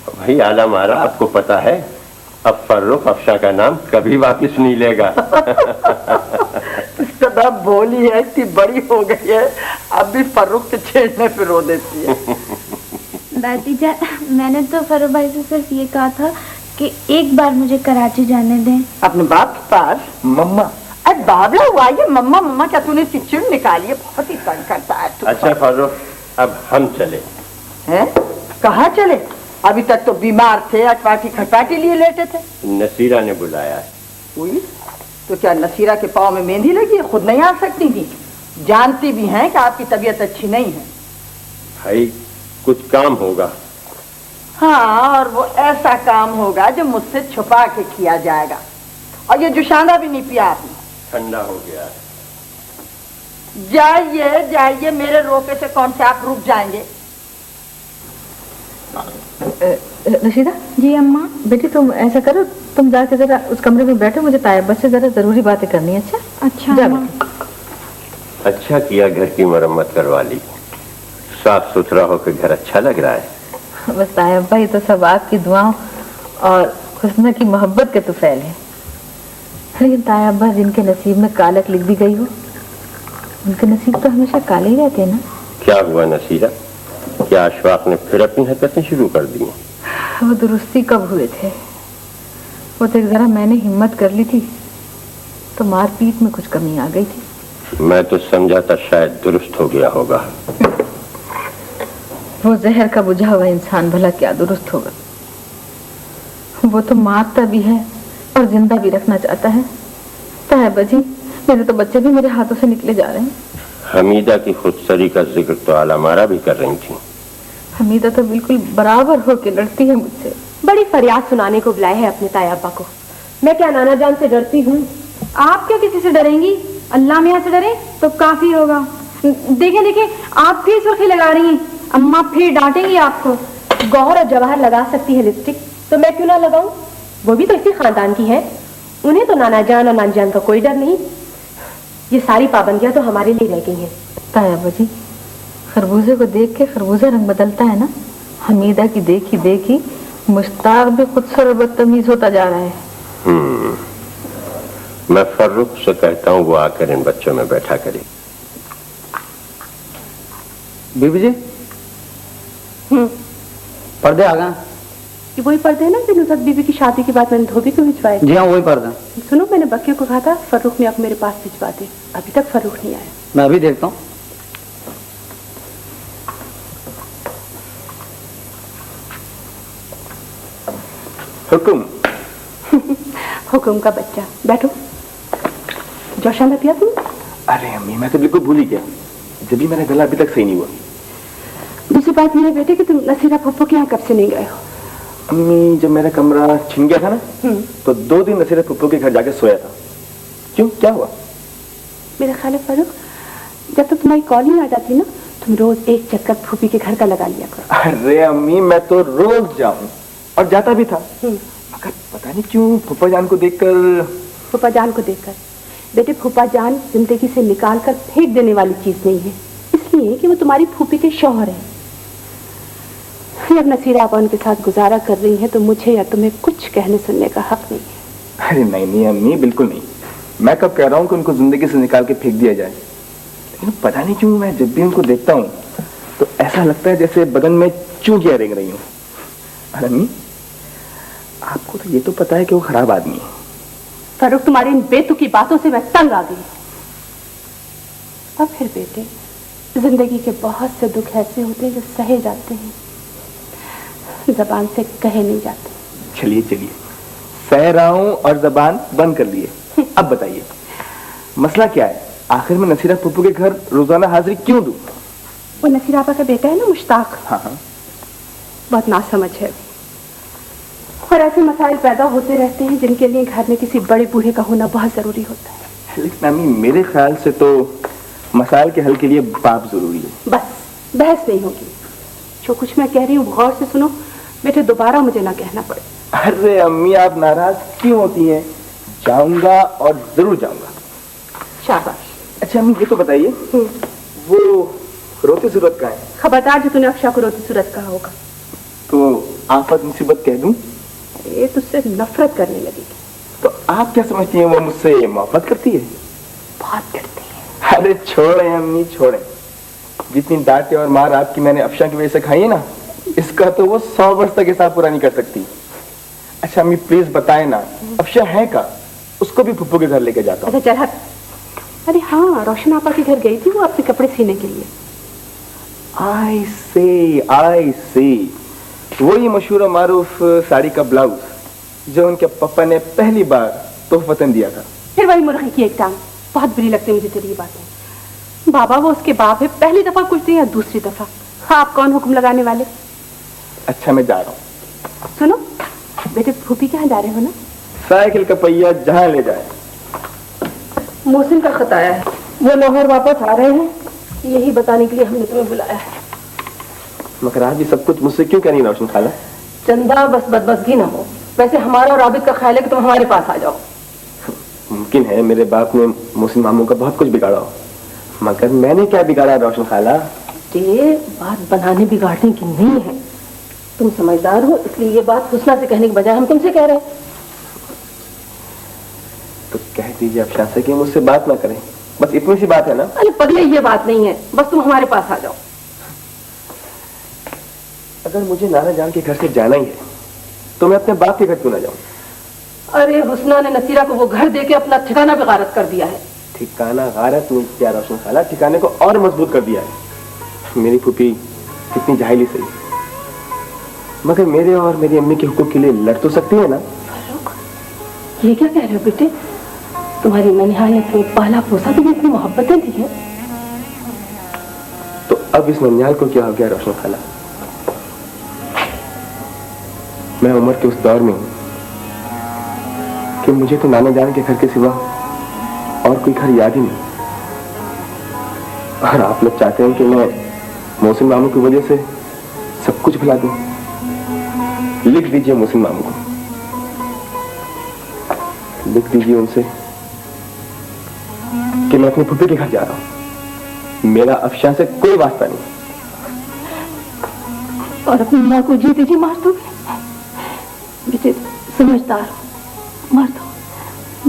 भाई आला मारा, आपको पता है अब फर्रुख अफशां का नाम कभी वापस नहीं लेगा। इसका भोली है, इतनी बड़ी हो गई है, अब भी फर्रुख के छेड़ने पे रो देती है। दादी जान, मैंने तो फर्रुख भाई से सिर्फ ये कहा था कि एक बार मुझे कराची जाने दें। अपने बाप के पास? मम्मा, अरे बाबला हुआ ये मम्मा मम्मा, क्या तूने चिड़चिड़ निकाली है? बहुत ही तंग करता है तू। अच्छा फर्रुख, अब हम चले। हैं? कहाँ चले? अभी तक तो बीमार थे, अटपाटी खटपाटी लिए लेटे थे। नसीरा ने बुलाया है। हुई? तो क्या नसीरा के पाँव में मेहंदी लगी है? खुद नहीं आ सकती थी? जानती भी हैं कि आपकी तबीयत अच्छी नहीं है। भाई कुछ काम होगा। हाँ, और वो ऐसा काम होगा जो मुझसे छुपा के किया जाएगा। और ये जुशाना भी नहीं पिया आपने। ठंडा हो गया है। जाइए जाइए, मेरे रोके से कौन से आप रुक जाएंगे? रशीदा जी अम्मा। बेटी तुम ऐसा करो, तुम जाके जरा उस कमरे में बैठो, मुझे तायब से जरा जरूरी बातें करनी है। अच्छा अच्छा जा अम्मा। बेटी। अच्छा किया घर की मरम्मत करवा ली, साफ सुथरा होकर घर अच्छा लग रहा है। बस तायब भाई, तो सब आपकी दुआओं और हुस्न की मोहब्बत के तो फैल है। लेकिन तायब अब्बा जिनके नसीब में कालक लिख दी गई हो, उनके नसीब तो हमेशा काले ही रहते हैं ना। क्या हुआ नसीरा, क्या अशफाक ने फिर अपनी हरकतें शुरू कर दी? वो दुरुस्ती कब हुए थे? वो तो जरा मैंने हिम्मत कर ली थी तो मारपीट में कुछ कमी आ गई थी। मैं तो समझा था शायद दुरुस्त हो गया होगा। वो जहर का बुझा हुआ इंसान भला क्या दुरुस्त होगा? वो तो मारता भी है और जिंदा भी रखना चाहता है। तायबा जी, मेरे तो बच्चे भी मेरे हाथों से निकले जा रहे हैं। हमीदा की खुदसरी का जिक्र तो आलामारा भी कर रही थी। हमीदा तो बिल्कुल बराबर होके लड़ती है मुझसे। बड़ी फरियाद सुनाने को बुलाए है अपने तायाबा को। मैं क्या नाना जान से डरती हूँ? आप क्या किसी से डरेंगी? अल्लाह मियाँ से डरे तो काफी होगा। देखें देखें, आप फिर सुर्खी लगा रही हैं, अम्मा फिर डांटेंगी आपको। गौहर और जवाहर लगा सकती है लिपस्टिक, तो मैं क्यों ना लगाऊं? वो भी तो इसी खानदान की है, उन्हें तो नाना जान और नानी जान का कोई डर नहीं। ये सारी पाबंदियां तो हमारे लिए रह गई हैं। तायबा जी, खरबूजे को देख के खरबूजा रंग बदलता है ना। हमीदा की देखी देखी मुश्ताक भी खुद से बदतमीज होता जा रहा है। मैं फर्रुख से कहता हूँ वो आकर इन बच्चों में बैठा करे। बीबी जी, पर्दे आ गए। ये वही पर्दे हैं ना जो नुसरत बीबी की शादी के बाद मैंने धोबी को भिजवाए? जी हाँ, वही पर्दा। सुनो, मैंने बक्के को कहा था फर्रुख में आप मेरे पास भिजवा दे, अभी तक फर्रुख नहीं आया। मैं अभी देखता हूँ। हुकुम। हुकुम का बच्चा, बैठो। जोशाना पिया तुम? अरे अम्मी मैं तो बिल्कुल भूल ही गया, जब भी मेरा गला अभी तक सही नहीं हुआ। दूसरी बात मेरे बेटे कि तुम नसीरा फुप्पो के यहाँ कब से नहीं गए हो? अम्मी जब मेरा कमरा छिन गया था ना तो 2 दिन नसीरा फुप्पो के घर जाके सोया था। क्यों, क्या हुआ? मेरा ख्याल है फारूक, जब तक तुम्हारी कॉल नहीं आ जाती ना, तुम रोज एक चक्कर फूफी के घर का लगा लिया करो। अरे अम्मी मैं तो रोज जाऊं और जाता भी था, मगर पता नहीं क्यों फूफा जान को देखकर। फूफा जान को देखकर? बेटे फूफा जान जिंदगी से निकाल कर फेंक देने वाली चीज नहीं है, इसलिए कि वो तुम्हारी फूफी के शौहर है। जब नसीरा आप उनके साथ गुजारा कर रही है तो मुझे या तुम्हें कुछ कहने सुनने का हक नहीं है। अरे नहीं अम्मी, बिल्कुल नहीं। मैं कब कह रहा हूँ कि उनको जिंदगी से निकाल के फेंक दिया जाए, लेकिन पता नहीं क्यों मैं जब भी उनको देखता हूँ तो ऐसा लगता है जैसे बदन में चूंटियां रेंग रही हूँ। अरे अम्मी आपको तो ये तो पता है कि वो खराब आदमी है। फारूक तुम्हारी इन बेतुकी बातों से मैं तंग आ गई। अब फिर बेटे, जिंदगी के बहुत से दुख ऐसे होते हैं जो सहे जाते हैं, जबान से कहे नहीं जाते। चलिए चलिए, सह रहा हूँ और जबान बंद कर लिए। अब बताइए मसला क्या है? आखिर में नसीरा फुप्पू के घर रोजाना हाजिरी क्यों दूं? वो नसीरा आपा का बेटा है ना मुश्ताक, हाँ बहुत नासमझ है और ऐसे मसाइल पैदा होते रहते हैं जिनके लिए घर में किसी बड़े बूढ़े का होना बहुत जरूरी होता है। लेकिन अम्मी मेरे ख्याल से तो मसाइल के हल के लिए बाप जरूरी है। बस बहस नहीं होगी, जो कुछ मैं कह रही हूँ गौर से सुनो बेटे, दोबारा मुझे ना कहना पड़े। अरे अम्मी आप नाराज क्यों होती हैं? जाऊंगा और जरूर जाऊंगा। शाबाश। अच्छा अम्मी ये तो बताइए, वो रोती सूरत का है? खबरदार जो तूने अक्षा को रोती सूरत कहा होगा तो आफत मुसीबत कह दूं? ये तुझसे नफरत करने लगेगी। तो आप क्या समझती हैं वो मुझसे मोहब्बत करती है? बहुत करती है। अरे छोड़ें अम्मी छोड़ें, जितनी डांटे और मार आपकी मैंने अफशा की वजह से खाई है ना, इसका तो वो 100 वर्ष तक हिसाब पूरा नहीं कर सकती। अच्छा अम्मी प्लीज बताए ना, अफशा है का? उसको भी फुप्पू के घर लेके जाता हूँ। अच्छा चल हट। अरे हाँ, रोशन आपा के घर गई थी वो अपने कपड़े सीने के लिए। आई सी, वही मशहूर और मारूफ साड़ी का ब्लाउज जो उनके पापा ने पहली बार तोहफतन दिया था। फिर वही मुर्गी की एक टांग। बहुत बुरी लगती मुझे तेरी ये बातें। बाबा वो उसके बाप है, पहली दफा कुछ दिया दूसरी दफा। हाँ आप कौन हुक्म लगाने वाले? अच्छा मैं जा रहा हूँ। सुनो बेटे, फूफी कहाँ जा रहे हो ना? साइकिल का पहिया जहाँ ले जाए। मोहसिन का खत आया है, वो लाहौर वापस आ रहे हैं, यही बताने के लिए हमने तुम्हें बुलाया है। मगर आज ये सब कुछ मुझसे क्यों कह रही रोशन खाला? चंदा बस बदबसगी ना हो। वैसे हमारा और आबिद का ख्याल है कि तुम हमारे पास आ जाओ। मुमकिन है मेरे बाप ने मोहसिन मामू का बहुत कुछ बिगाड़ा हो, मगर मैंने क्या बिगाड़ा है रोशन खाला? ये बात बनाने बिगाड़ने की नहीं है, तुम समझदार हो इसलिए ये बात हुस्ना से कहने के बजाय हम तुमसे कह रहे हैं। तो कह दीजिए अफशा से कि मुझसे बात ना करें, बस इतनी सी बात है ना। अरे पगले ये बात नहीं है, बस तुम हमारे पास आ जाओ। अगर मुझे नाना जान के घर से जाना ही है तो मैं अपने बाप के घर क्यों ना जाऊं? अरे हुस्ना ने नसीरा को वो घर देके अपना ठिकाना भी गारत कर दिया है। ठिकाना गारत नहीं किया रोशन खाला, ठिकाने को और मजबूत कर दिया है। मेरी फूफी कितनी जाहिली सही, मगर मेरे और मेरी अम्मी के हुकूक के लिए लड़ तो सकती है ना। ये क्या कह रहे हो बेटे? तुम्हारी ननिहालियत में पहला पोसा तुम्हें इतनी मोहब्बतें दी है, तो अब इस ननिहाल को क्या हो गया रोशन खाला? मैं उम्र के उस दौर में हूं कि मुझे तो नाना जान के घर के सिवा और कोई घर याद ही नहीं। और आप लोग चाहते हैं कि मैं मोहसिन मामू की वजह से सब कुछ भुला दूं। लिख दीजिए मोहसिन मामू को, लिख दीजिए उनसे कि मैं अपनी फुफी के घर जा रहा हूं, मेरा अफशा से कोई वास्ता नहीं। और अपनी माँ को जीते जी मार दोगे? बेटे समझदार हो, मार दो,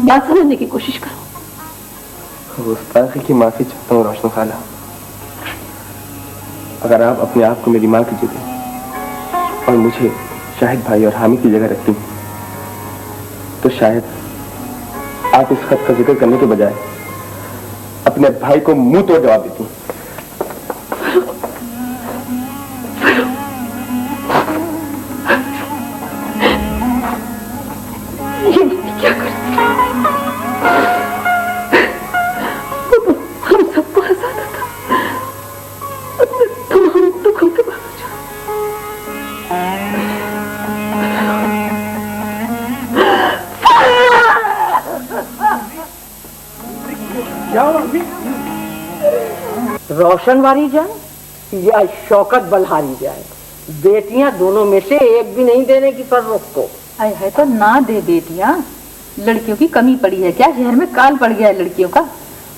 बात समझने की कोशिश करो। गुस्ताखी की माफी चाहता हूँ रोशन खाला। अगर आप अपने आप को मेरी माँ की जगह और मुझे शाहिद भाई और हामिद की जगह रखती हैं तो शायद आप इस खत का जिक्र करने के बजाय अपने भाई को मुंह तोड़ जवाब देती हैं। रोशन वारी जाए या शौकत बलहारी जाए, बेटियां दोनों में से एक भी नहीं देने की फर्रुख को। आय है तो ना दे बेटियां, लड़कियों की कमी पड़ी है क्या? शहर में काल पड़ गया है लड़कियों का।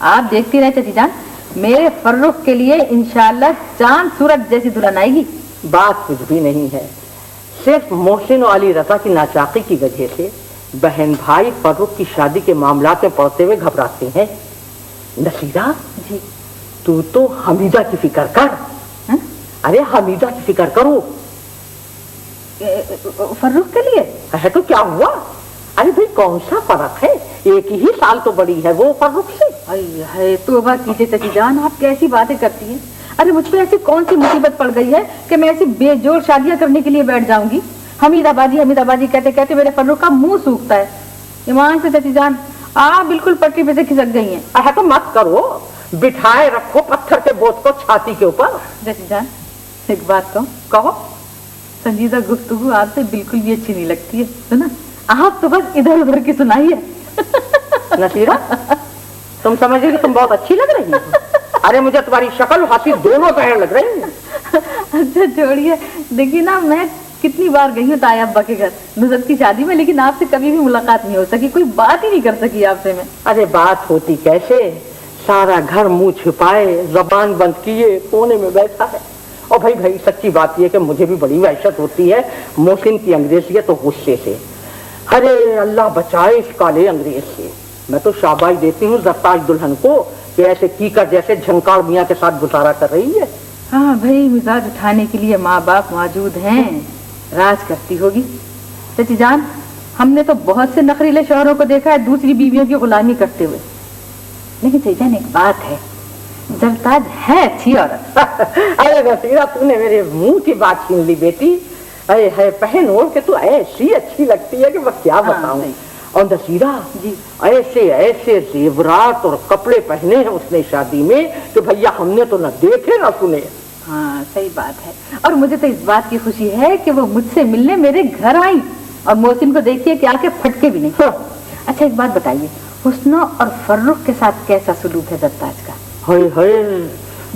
आप देखती रहे चाची जान, मेरे फर्रुख के लिए इंशाल्लाह चांद सूरज जैसी दुल्हन आएगी। बात कुछ भी नहीं है, सिर्फ मोहसिन और अली रजा की नाचाकी की वजह से बहन भाई फर्रुख की शादी के मामलात में पड़ते हुए घबराते हैं। नसीरा जी, तू तो हमीदा की फिक्र कर। अरे हमीदा की फिक्र करो। फर्रुख के लिए है तो क्या हुआ? अरे भाई कौन सा फर्क है, एक ही साल तो बड़ी है वो फर्रुख से। है तौबा कीजिए चाची जान, आप कैसी बातें करती हैं। अरे मुझ पे ऐसी कौन सी मुसीबत पड़ गई है कि मैं ऐसी बेजोड़ शादियां करने के लिए बैठ जाऊंगी। हमीदाबादी कहते कहते मेरे फर्रुख का मुंह सूखता है। ईमान से चाची जान, आप बिल्कुल पट्टी पे से खिसक गई हैं। अरे तो मत करो, बिठाए रखो पत्थर के बोझ को छाती के ऊपर। चाची जान एक बात कहो, संजीदा गुफ्तगू आपसे बिल्कुल भी अच्छी नहीं लगती है, सुना? आप तो बस इधर उधर की सुनाइए। नसीरा तुम समझ रही कि तुम बहुत अच्छी लग रही हो। अरे मुझे तुम्हारी शक्ल हंसी दोनों तैयार लग रही है। अच्छा छोड़िए, देखिए ना मैं कितनी बार गई हूँ ताया अब्बा के घर नुसरत की शादी में, लेकिन आपसे कभी भी मुलाकात नहीं हो सकी, कोई बात ही नहीं कर सकी आपसे मैं। अरे बात होती कैसे, सारा घर मुंह छिपाए जबान बंद किए कोने में बैठा है। और भाई सच्ची बात यह कि मुझे भी बड़ी वहशत होती है मोहसिन की अंग्रेजियत तो गुस्से से। अरे अल्लाह बचाए इस काले अंग्रेज से। मैं तो शाबाश देती हूँ जरताज दुल्हन को कि ऐसे कीकर जैसे झंकार मियाँ के साथ गुजारा कर रही है। हाँ भाई, मिजाज उठाने के लिए माँ बाप मौजूद हैं, राज करती होगी। चाची जान, हमने तो बहुत से नखरीले शौहरों को देखा है दूसरी बीवियों की गुलामी करते हुए, लेकिन चाची जान एक बात है, जरताज है अच्छी औरत। अरे नसीरा तूने मेरे मुंह की बात छीन ली बेटी। अरे है पहन ओढ़ के तू ऐसी अच्छी लगती है कि मैं क्या बताऊं। और नसीरा जी ऐसे ऐसे जेवरात और कपड़े पहने हैं उसने शादी में कि भैया हमने तो न देखे ना सुने। हाँ सही बात है, और मुझे तो इस बात की खुशी है कि वो मुझसे मिलने मेरे घर आई, और मोहसिन को देखिए कि आके फटके भी नहीं। हाँ। अच्छा एक बात बताइए, हुस्नो और फर्रुख के साथ कैसा सलूक है जरताज का?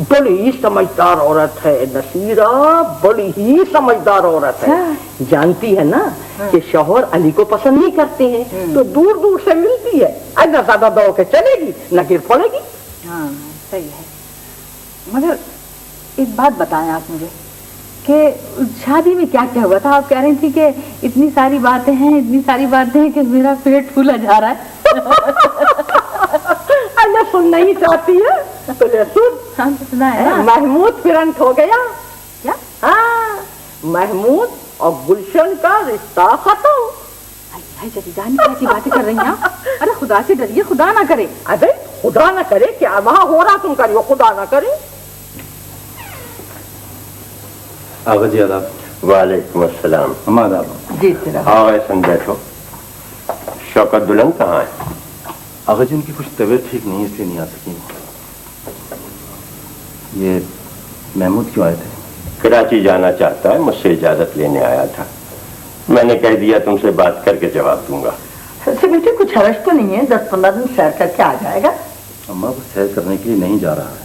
बड़ी ही समझदार औरत है नसीरा, बड़ी ही समझदार औरत है। जानती है ना कि शौहर अली को पसंद नहीं करते हैं, तो दूर दूर से मिलती है, न ज्यादा दौड़ के चलेगी न गिर पड़ेगी। हाँ सही है, मगर एक बात बताएं आप मुझे कि शादी में क्या क्या हुआ था? आप कह रही थी कि इतनी सारी बातें हैं कि मेरा पेट फूला जा रहा है। अरे सुनना ही चाहती है तो ले सुन। हाँ तो सुना है ना। महमूद फिरंत हो गया। क्या? हाँ, महमूद और गुलशन का रिश्ता खत्म। भाई चाची जान कैसी बातें कर रही हैं आप? अरे खुदा से डरिए, खुदा ना करे। अरे खुदा ना करे क्या वहाँ हो रहा, तुम करियो खुदा ना करे। आगा जी आदाब। वालेकुम अस्सलाम। हम आदाब जी तेरा। हाँ ऐसा बैठो। शौकत दुल्हन कहाँ है? आगा जी उनकी कुछ तबीयत ठीक नहीं, इसलिए नहीं आ सकी। ये महमूद क्यों आए थे? कराची जाना चाहता है, मुझसे इजाजत लेने आया था। मैंने कह दिया तुमसे बात करके जवाब दूंगा। बेटे कुछ हर्ष तो नहीं है, 10-15 दिन सैर करके आ जाएगा। अम्मा वो सैर करने के लिए नहीं जा रहा है,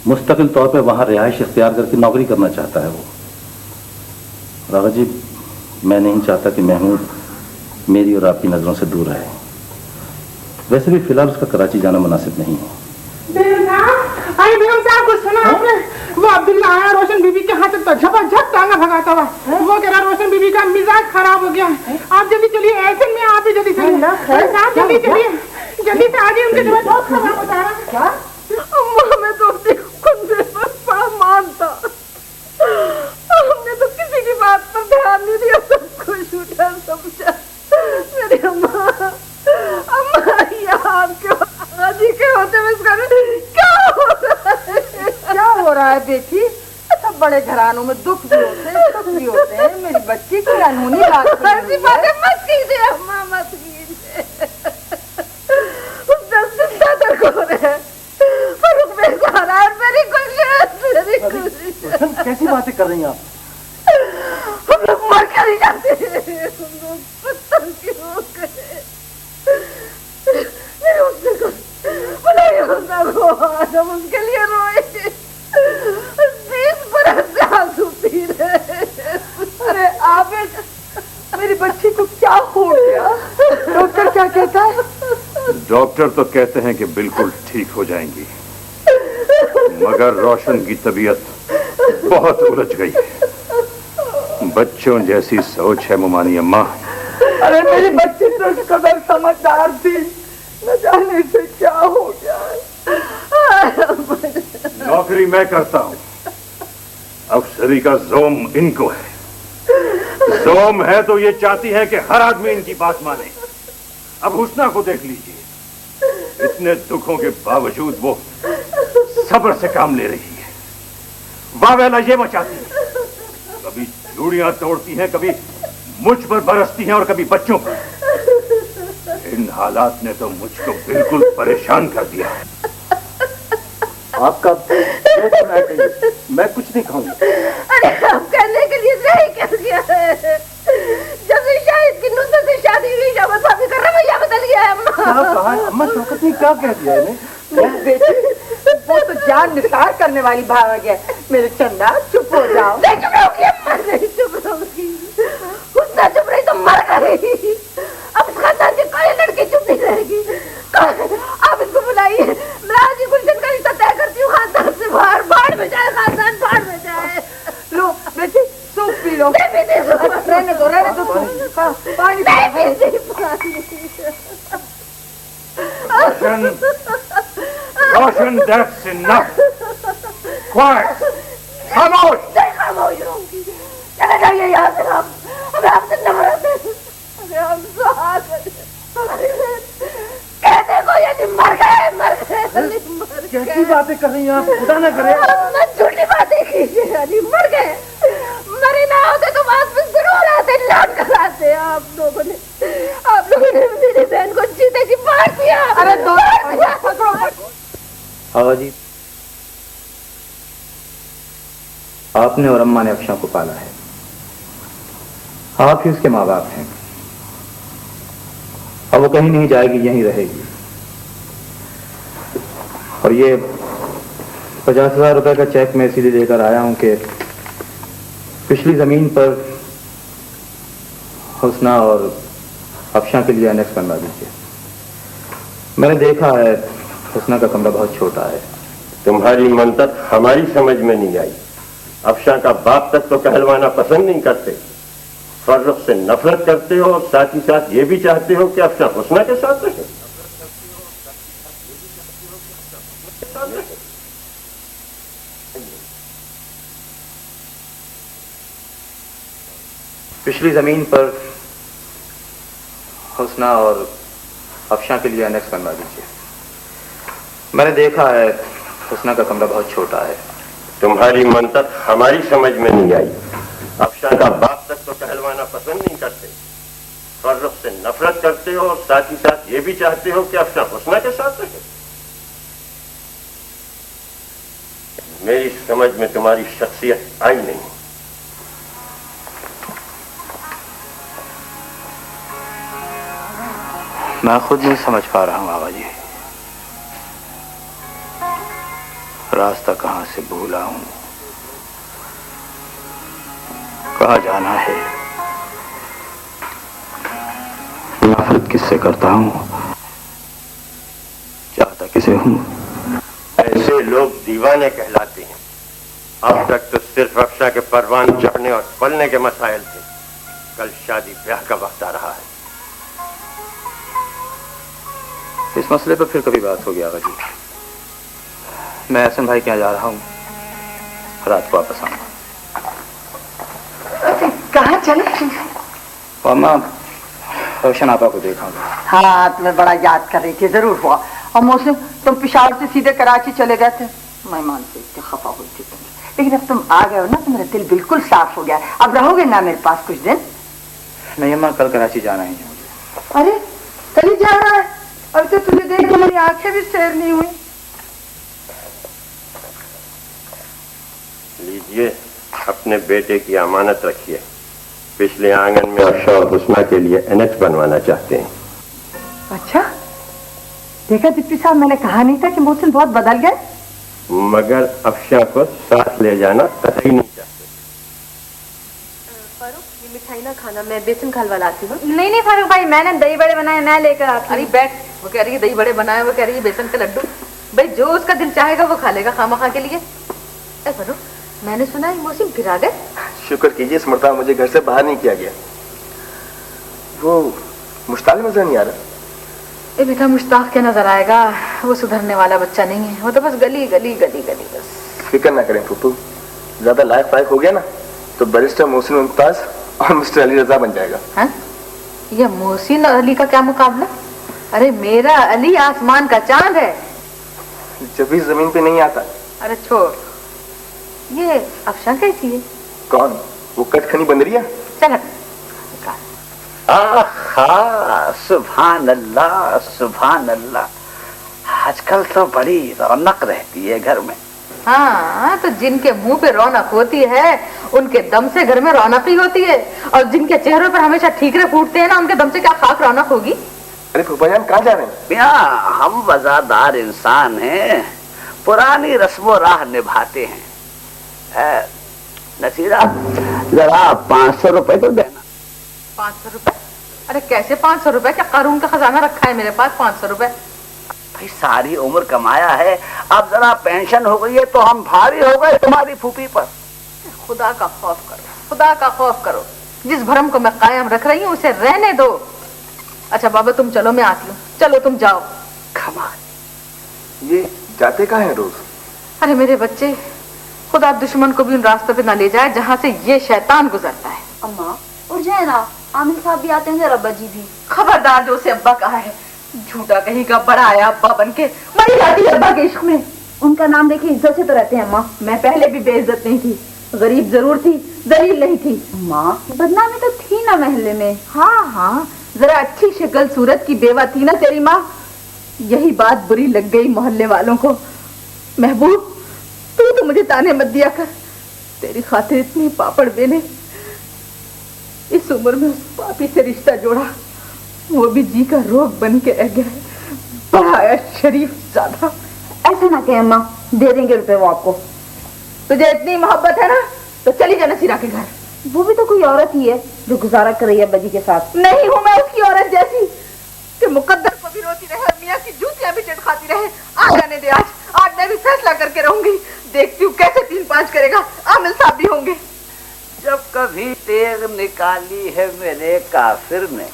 मुस्तकिल तौर पे वहाँ रिहाइश इख्तियार करके नौकरी करना चाहता है वो। राघव जी मैं नहीं चाहता कि महमूद मेरी और आपकी नज़रों से दूर रहे। वैसे भी फिलहाल उसका कराची जाना मुनासिब नहीं है। बेगम साहब को सुना आपने? वो अब्दुल्ला आया रोशन बीबी के हाथ से झपझप टांगा भगाता हुआ। वो कह रहा रोशन बीबी का मिजाज खराब हो गया। आप जल्दी चलिए, ऐसे में आप ही जल्दी चलिए। साहब जल्दी चलिए, जल्दी से आगे, उनके जवाब बहुत खराब बता रहा है। क्या? अम्मा मैं तो अपने कुंबे पर बड़ा मानता, हमने तो किसी की बात पर ध्यान नहीं दिया, सब कुछ उठा समझा। मेरी अम्मा यहाँ क्यों हाजी के होते हुए क्या हो रहा है बेटी? सब बड़े घरानों में दुख भी होते हैं, सुख भी होते हैं। मेरी बच्ची की अनहोनी बात ऐसी बातें मत कीजिए अम्मा, मत कीजिए। कैसी बातें कर रही हैं आप? हम लोग मर कर ही जाते हैं, हम लोग पत्थर के हो गए। मेरे उसने कुछ भलाई होता हो, हम उसके लिए रोए। 20 बरस से आंसू पी रहे। अरे आबिद, मेरी बच्ची को क्या हो गया? डॉक्टर क्या कहता है? डॉक्टर तो कहते हैं कि बिल्कुल ठीक हो जाएंगी, मगर रोशन की तबीयत बहुत उलझ गई है। बच्चों जैसी सोच है मुमानी अम्मा। अरे मेरी बच्ची तो इस कदर समझदार थी, न जाने से क्या हो गया। नौकरी मैं करता हूँ, अफसरी का जोम इनको है। जोम है तो ये चाहती है कि हर आदमी इनकी बात माने। अब हुस्ना को देख लीजिए, इतने दुखों के बावजूद वो सब्र से काम ले रही है। वावेला ये मचाती है, कभी चूड़ियां तोड़ती हैं, कभी मुझ पर बरसती हैं और कभी बच्चों पर। इन हालात ने तो मुझको बिल्कुल परेशान कर दिया है। आपका मैं कुछ नहीं खाऊंगा। अरे हम कहने के लिए नहीं कह दिया है। जब से शाहिद की नुसरत से शादी हुई, जब भाभी का रवैया बदल गया है। अम्मा शौकत ने क्या कह दिया इन्हें? बेटी, वो तो जान निसार करने वाली भाग है। मेरे चंदा चुप हो जाओ। नहीं चुप रहोगी अम्मा, नहीं चुप रहोगी। हुस्ना चुप रही तो मर गई। अब इस खानदान की कोई लड़की चुप नहीं रहेगी। आप इसको बुलाइए, मैं आज ही गुलशन का रिश्ता तय करती हूँ। खानदान से बाहर, बाढ़ में जाए खानदान, बाढ़ में जाए। लो बेटी, सूप पी लो। रहने दो, रहने दो, पानी रोशन, that's enough. Quiet. खामोश। नहीं खामोश रहूंगी। चले जाइए यहाँ से। हम हमें आपसे नफरत है। अरे हम सुहाग कहते को यदि मर गए, मर गए। कैसी बातें कर रही हैं आप? खुदा न करे। झूठी बातें कीजिए। यदि मर गए, मरे ना होते तो वापस में जरूर आते, लौट कर आते। आप लोगों ने मेरी बहन को जीते जी मार दिया। अरे दो आवा जी, आपने और अम्मा ने अफशा को पाला है। आप ही उसके माँ बाप हैं। अब वो कहीं नहीं जाएगी, यहीं रहेगी। और ये 50,000 रुपए का चेक मैं इसीलिए लेकर आया हूं कि पिछली जमीन पर हुस्ना और अफशा के लिए एनेक्स बनवा दीजिए। मैंने देखा है हुस्ना का कमरा बहुत छोटा है। तुम्हारी मंतक हमारी समझ में नहीं आई। अफशा का बाप तक तो कहलवाना पसंद नहीं करते, फर्रुख से नफरत करते हो, और साथ ही साथ ये भी चाहते हो कि अफशा हुस्ना के साथ रहे। पिछली जमीन पर हुस्ना और अफशा के लिए एनेक्स बनवा दीजिए। मैंने देखा है हुस्ना का कमरा बहुत छोटा है। तुम्हारी मंतक हमारी समझ में नहीं आई। अफशा का बाप तक तो कहलवाना पसंद नहीं करते, फर्रुख से नफरत करते हो, और साथ ही साथ ये भी चाहते हो कि अफशा हुस्ना के साथ रहे। मेरी समझ में तुम्हारी शख्सियत आई नहीं। मैं खुद नहीं समझ पा रहा हूं आवा जी, रास्ता कहां से भूला हूं, कहां जाना है, नफरत किससे करता हूं, चाहता किसे हूं। ऐसे लोग दीवाने कहलाते हैं। अब तक तो सिर्फ अफशा के परवान चढ़ने और पलने के मसाइल थे, कल शादी ब्याह का वक्त आ रहा है। इस मसले पर फिर कभी बात होगी आगा जी। मैं एहसन भाई के यहाँ जा रहा हूँ, रात को वापस आऊंगा। कहाँ चले? अम्मा, रोशन आपा को देखा। हाँ, तुम्हें बड़ा याद कर रही थी, जरूर हुआ। और मौसम, तुम पेशावर से सीधे कराची चले गए थे। मेहमान से इतनी खफा हुई थी तुम, लेकिन अब तुम आ गए हो ना तो मेरा दिल बिल्कुल साफ हो गया। अब रहोगे ना मेरे पास कुछ दिन? नहीं अम्मा, कल कराची जाना ही है मुझे। अरे कल ही जा रहा है? अब तो तुझे देख के मेरी आंखें भी सैर नहीं हुई। लीजिए, अपने बेटे की अमानत रखिए। पिछले आंगन में अफशा और हुस्ना के लिए एनेक्स बनवाना चाहते हैं। अच्छा, देखा डिप्टी साहब, मैंने कहा नहीं था कि मोहसिन बहुत बदल गए। मगर अफशा को साथ ले जाना कतई नहीं चाहते। फारूक, ये मिठाई ना खाना, मैं बेसन का हलवा लाती हूँ। नहीं नहीं फारूक भाई, मैंने दही बड़े बनाए, मैं लेकर आती हूँ। अरे बैठ, वो कह रही है दही बड़े बनाए, वो कह रही है बेसन के लड्डू। भाई जो उसका दिल चाहेगा वो खा लेगा खामा के लिए। ए फारूक, मैंने सुना है मौसम फिर आ गए। शुक्र कीजिए इस मरतबा मुझे घर से बाहर नहीं किया गया। वो मुश्ताक नजर नहीं आ रहा। ए बेटा, मुश्ताक क्या नजर आएगा, वो सुधरने वाला बच्चा नहीं है, वो तो बस गली गली गली गली बस। फिक्र ना करें फूफू, ज्यादा लायक फायक हो गया ना तो बैरिस्टर मोहसिन मुमताज और मिस्टर अली रजा बन जाएगा। हाँ? ये मोहसिन अली का क्या मुकाबला? अरे मेरा अली आसमान का चांद है, जब भी जमीन पे नहीं आता। अरे छोड़, ये अफशा कैसी है? कौन? वो कटखनी बंदरिया। चल आहा, सुभान अल्लाह सुभान अल्लाह, आजकल तो बड़ी रौनक रहती है घर में। हाँ, तो जिनके मुंह पे रौनक होती है उनके दम से घर में रौनक ही होती है, और जिनके चेहरों पर हमेशा ठीकरे फूटते हैं ना, उनके दम से क्या खाक रौनक होगी। अरे फूफा जान कहाँ जा रहे हैं? मियां, हम वफादार इंसान हैं, पुरानी रस्मों राह निभाते हैं। नसीरा, जरा 500 रुपए तो देना। 500 रुपए? अरे कैसे 500 रुपए? क्या कारून का खजाना रखा है मेरे पास 500 रुपए? भाई सारी उम्र कमाया है, अब जरा पेंशन हो गई है तो हम भारी हो गए तुम्हारी फूफी पर। खुदा का खौफ करो, खुदा का खौफ करो, जिस भरम को मैं कायम रख रही हूँ उसे रहने दो। अच्छा बाबा तुम चलो, मैं आती हूँ, चलो तुम जाओ। ये जाते कहाँ हैं रोज? अरे मेरे बच्चे, खुदा दुश्मन को भी उन रास्तों पे न ले जाए जहाँ से ये शैतान गुजरता है। अम्मा उठ जाए ना, आमिर साहब भी आते होंगे और अब्बा जी भी। खबरदार जो उसे अब्बा कहा है, झूठा कहीं का बड़ा आया अब्बा बन के मरी जाती है अब्बा के इश्क में। उनका नाम देखे इज्जत से तो रहते हैं अम्मा। मैं पहले भी बेइज्जत नहीं थी, गरीब जरूर थी, दलील नहीं थी। माँ बदनामी तो थी ना महल्ले में। हाँ हाँ, जरा अच्छी शक्ल सूरत की बेवा थी ना तेरी माँ, यही बात बुरी लग गई मोहल्ले वालों को। महबूब, तू तो मुझे ताने मत दिया कर, तेरी खातिर इतनी पापड़ बेले, इस उम्र में उस पापी से रिश्ता जोड़ा, वो भी जी का रोग बन के रह गया है। बड़ा शरीफ ज्यादा। ऐसा ना कहे अम्मा, दे देंगे रुपए वो आपको। तुझे इतनी मोहब्बत है ना तो चली जा नसीरा के घर। वो भी तो कोई औरत ही है जो गुजारा कर रही है अब्बा जी के साथ। नहीं हूँ मैं उसकी औरत जैसी कि मुकद्दर को भी रोती रहे और मियाँ की जूतियां भी चट खाती रहे। आ जाने दे, आज मैं भी फैसला करके रहूंगी, देखती हूँ कैसे 3-5 करेगा। आमिल साहब भी होंगे। जब कभी तेग निकाली है मेरे काफिर ने,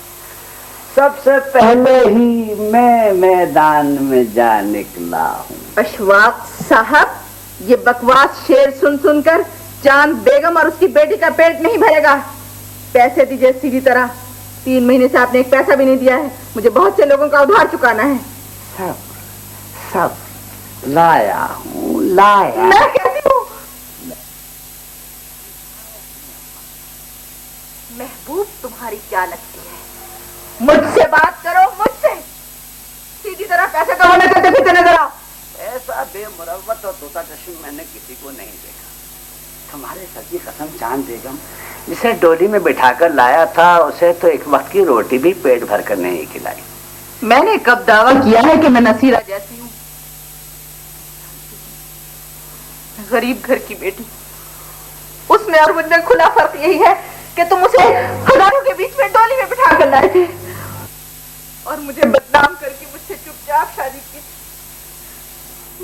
सबसे पहले ही मैं मैदान में जा निकला हूँ। अशवाक साहब, ये बकवास शेर सुन सुनकर चांद बेगम और उसकी बेटी का पेट नहीं भरेगा। पैसे दीजिए सीधी तरह, 3 महीने से आपने एक पैसा भी नहीं दिया है। मुझे बहुत से लोगों का उधार चुकाना है। सब लाया हूँ, लाया। मैं कहती हूँ महबूब, तुम्हारी क्या लगती है? मुझसे बात करो, मुझसे सीधी तरह पैसे कहो, मैं कहते फिरते नजर आओ। ऐसा बेमुरव्वत और तोता चश्म मैंने किसी को नहीं देखा। तुम्हारे सर की कसम चांद बेगम, जिसे डोली में बिठाकर लाया था उसे तो एक वक्त की रोटी भी पेट भर कर नहीं खिलाई। मैंने कब दावा किया है कि मैं नसीरा जैसी हूँ? गरीब घर की बेटी, उसमें और मुझमें खुला फर्क यही है कि तुम उसे हजारों के बीच में डोली में बिठा कर लाए थे और मुझे बदनाम करके मुझसे चुपचाप शादी की।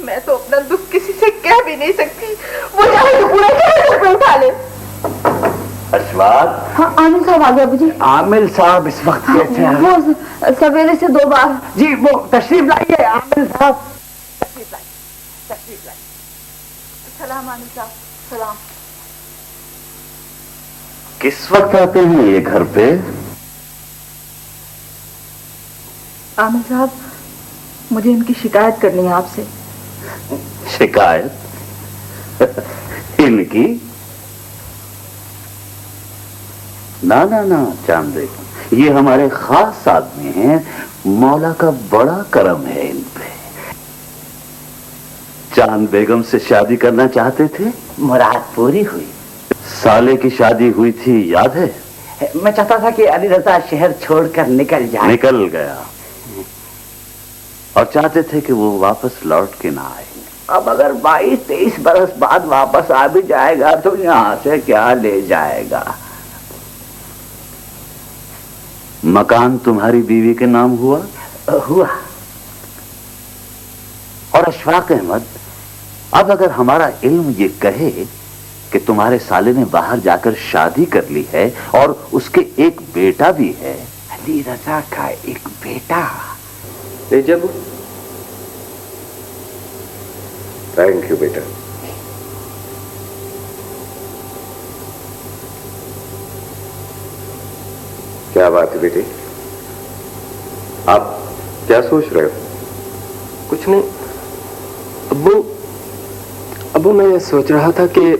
मैं तो अपना दुख किसी से कह भी नहीं सकती, वो चाहे तो पूरा शहर पे उठा ले। अशवाक। हाँ आमिर साहब आ गए अब्बू जी। आमिर साहब इस वक्त कैसे हैं? वो सवेरे से 2 बार। जी वो तशरीफ लाइए आमिर साहब, तशरीफ लाइए, तशरीफ लाइए। सलाम आमिर साहब। सलाम। किस वक्त आते हैं ये घर पे? आमिर साहब, मुझे इनकी शिकायत करनी है आपसे। शिकायत? इनकी? ना ना ना चांद बेगम, ये हमारे खास आदमी हैं, मौला का बड़ा करम है इन पे। चांद बेगम से शादी करना चाहते थे, मुराद पूरी हुई। साले की शादी हुई थी, याद है? मैं चाहता था कि अली रजा शहर छोड़कर निकल जाए। निकल गया और चाहते थे कि वो वापस लौट के ना आए। اب اگر 22-23 برس بعد واپس آ بھی جائے گا تو یہاں سے کیا لے جائے گا؟ مکان تمہاری بیوی کے نام ہوا؟ ہوا۔ اور اشفاق احمد، اب اگر ہمارا علم یہ کہے کہ تمہارے سالے نے باہر جا کر شادی کر لی ہے اور اس کے ایک بیٹا بھی ہے۔ علی رضا کا ایک بیٹا؟ جب تھینک یو بیٹا۔ کیا بات ہے بیٹی، آپ کیا سوچ رہے ہو؟ کچھ نہیں ابو میں یہ سوچ رہا تھا کہ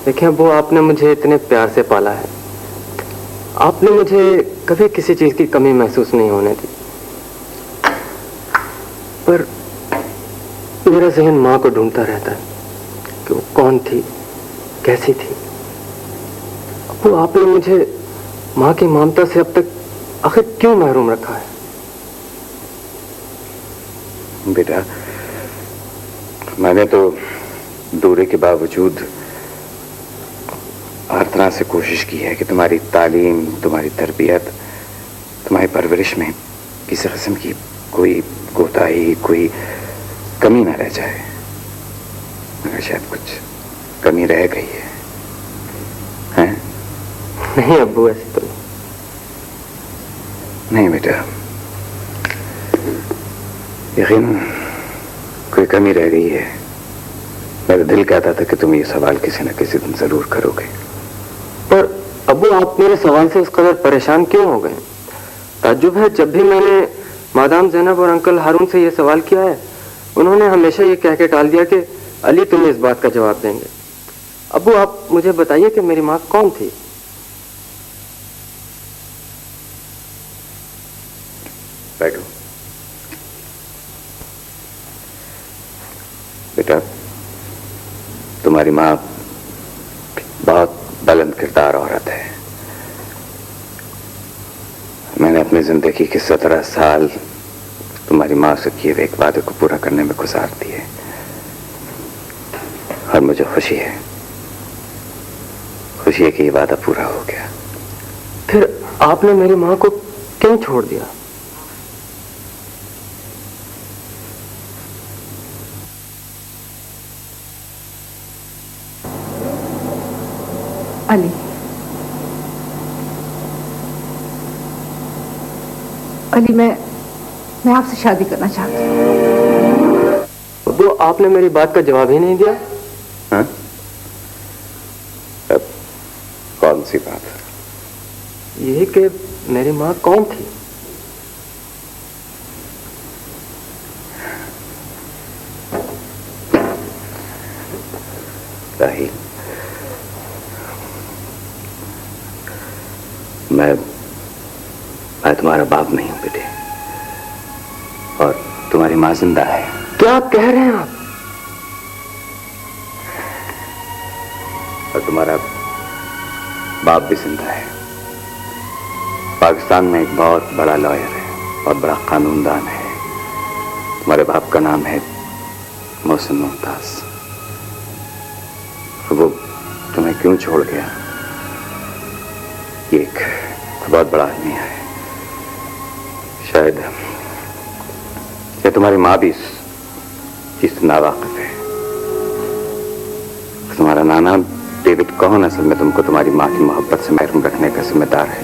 دیکھیں ابو، آپ نے مجھے اتنے پیار سے پالا ہے، آپ نے مجھے کبھی کسی چیز کی کمی محسوس نہیں ہونے دی، پر میرا ذہن ماں کو ڈھونڈتا رہتا ہے کہ وہ کون تھی، کیسی تھی۔ ابو آپ نے مجھے ماں کی ممتا سے اب تک آخر کیوں محروم رکھا ہے؟ بیٹا میں نے تو دورے کے باوجود ہر طرح سے کوشش کی ہے کہ تمہاری تعلیم، تمہاری تربیت، تمہاری پرورش میں کسی قسم کی کوئی کوتاہی، کوئی کمی نہ رہ جائے، مگر شاید کچھ کمی رہ گئی ہے۔ نہیں ابو، ایسے تو نہیں بیٹا، یقیناً کوئی کمی رہ گئی ہے۔ میرا دل کہتا تھا کہ تم یہ سوال کسی نہ کسی دن ضرور کرو گے۔ پر ابو آپ میرے سوال سے اس قدر پریشان کیوں ہو گئے؟ تعجب ہے، جب بھی میں نے مادام زینب اور انکل ہارون سے یہ سوال کیا ہے، انہوں نے ہمیشہ یہ کہہ کے ٹال دیا کہ علی تمہیں اس بات کا جواب دیں گے۔ ابو آپ مجھے بتائیے کہ میری ماں کون تھی؟ بیٹھو بیٹا، تمہاری ماں بہت بلند کردار عورت ہے۔ میں نے اپنی زندگی کے 17 سال تمہاری ماں سے کیے ہوئے ایک وعدے کو پورا کرنے میں گزار دیے، اور مجھے خوشی ہے کہ یہ وعدہ پورا ہو گیا۔ پھر آپ نے میری ماں کو کیوں چھوڑ دیا؟ علی میں آپ سے شادی کرنا چاہتی ہوں۔ ابو آپ نے میری بات کا جواب ہی نہیں دیا۔ ہاں؟ اب کون سی بات؟ یہ کہ میری ماں کون تھی؟ راہیل، میں تمہارا باپ نہیں ہوں بیٹے، اور تمہاری ماں زندہ ہے۔ کیا کہہ رہے ہیں آپ؟ اور تمہارا باپ بھی زندہ ہے، پاکستان میں ایک بہت بڑا لائر ہے، بہت بڑا قانون دان ہے۔ تمہارے باپ کا نام ہے محسن ممتاز۔ وہ تمہیں کیوں چھوڑ گیا؟ یہ ایک بہت بڑا آدمی ہے، شاید کہ تمہاری ماں بھی اس چیز سے ناواقف ہے۔ تمہارا نانا ڈیوڈ کون اصل میں تم کو تمہاری ماں کی محبت سے محروم رکھنے کا ذمہ دار ہے۔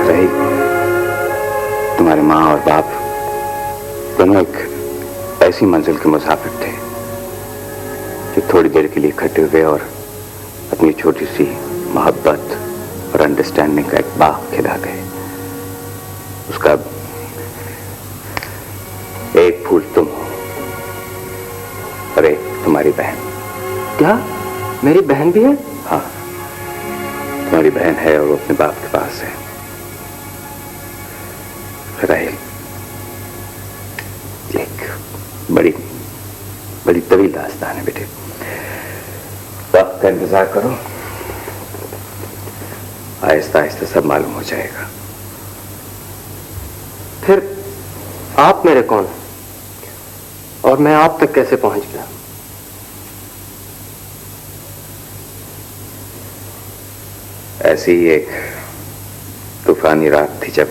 رہی تمہاری ماں اور باپ دونوں ایک ایسی منزل کے مسافر تھے جو تھوڑی دیر کے لیے اکٹھے ہوئے اور اپنی چھوٹی سی محبت اور انڈرسٹینڈنگ کا ایک باغ کھلا گئے۔ اس کا ایک پھول تم ہو اور ایک تمہاری بہن۔ کیا میری بہن بھی ہے؟ ہاں، تمہاری بہن ہے اور وہ اپنے باپ کے پاس ہے۔ راہیل، ایک بڑی طویل داستان ہے بیٹے، وقت کا انتظار کرو، آہستہ آہستہ سب معلوم ہو جائے گا۔ آپ میرے کون اور میں آپ تک کیسے پہنچ گیا؟ ایسی ہی ایک طوفانی رات تھی جب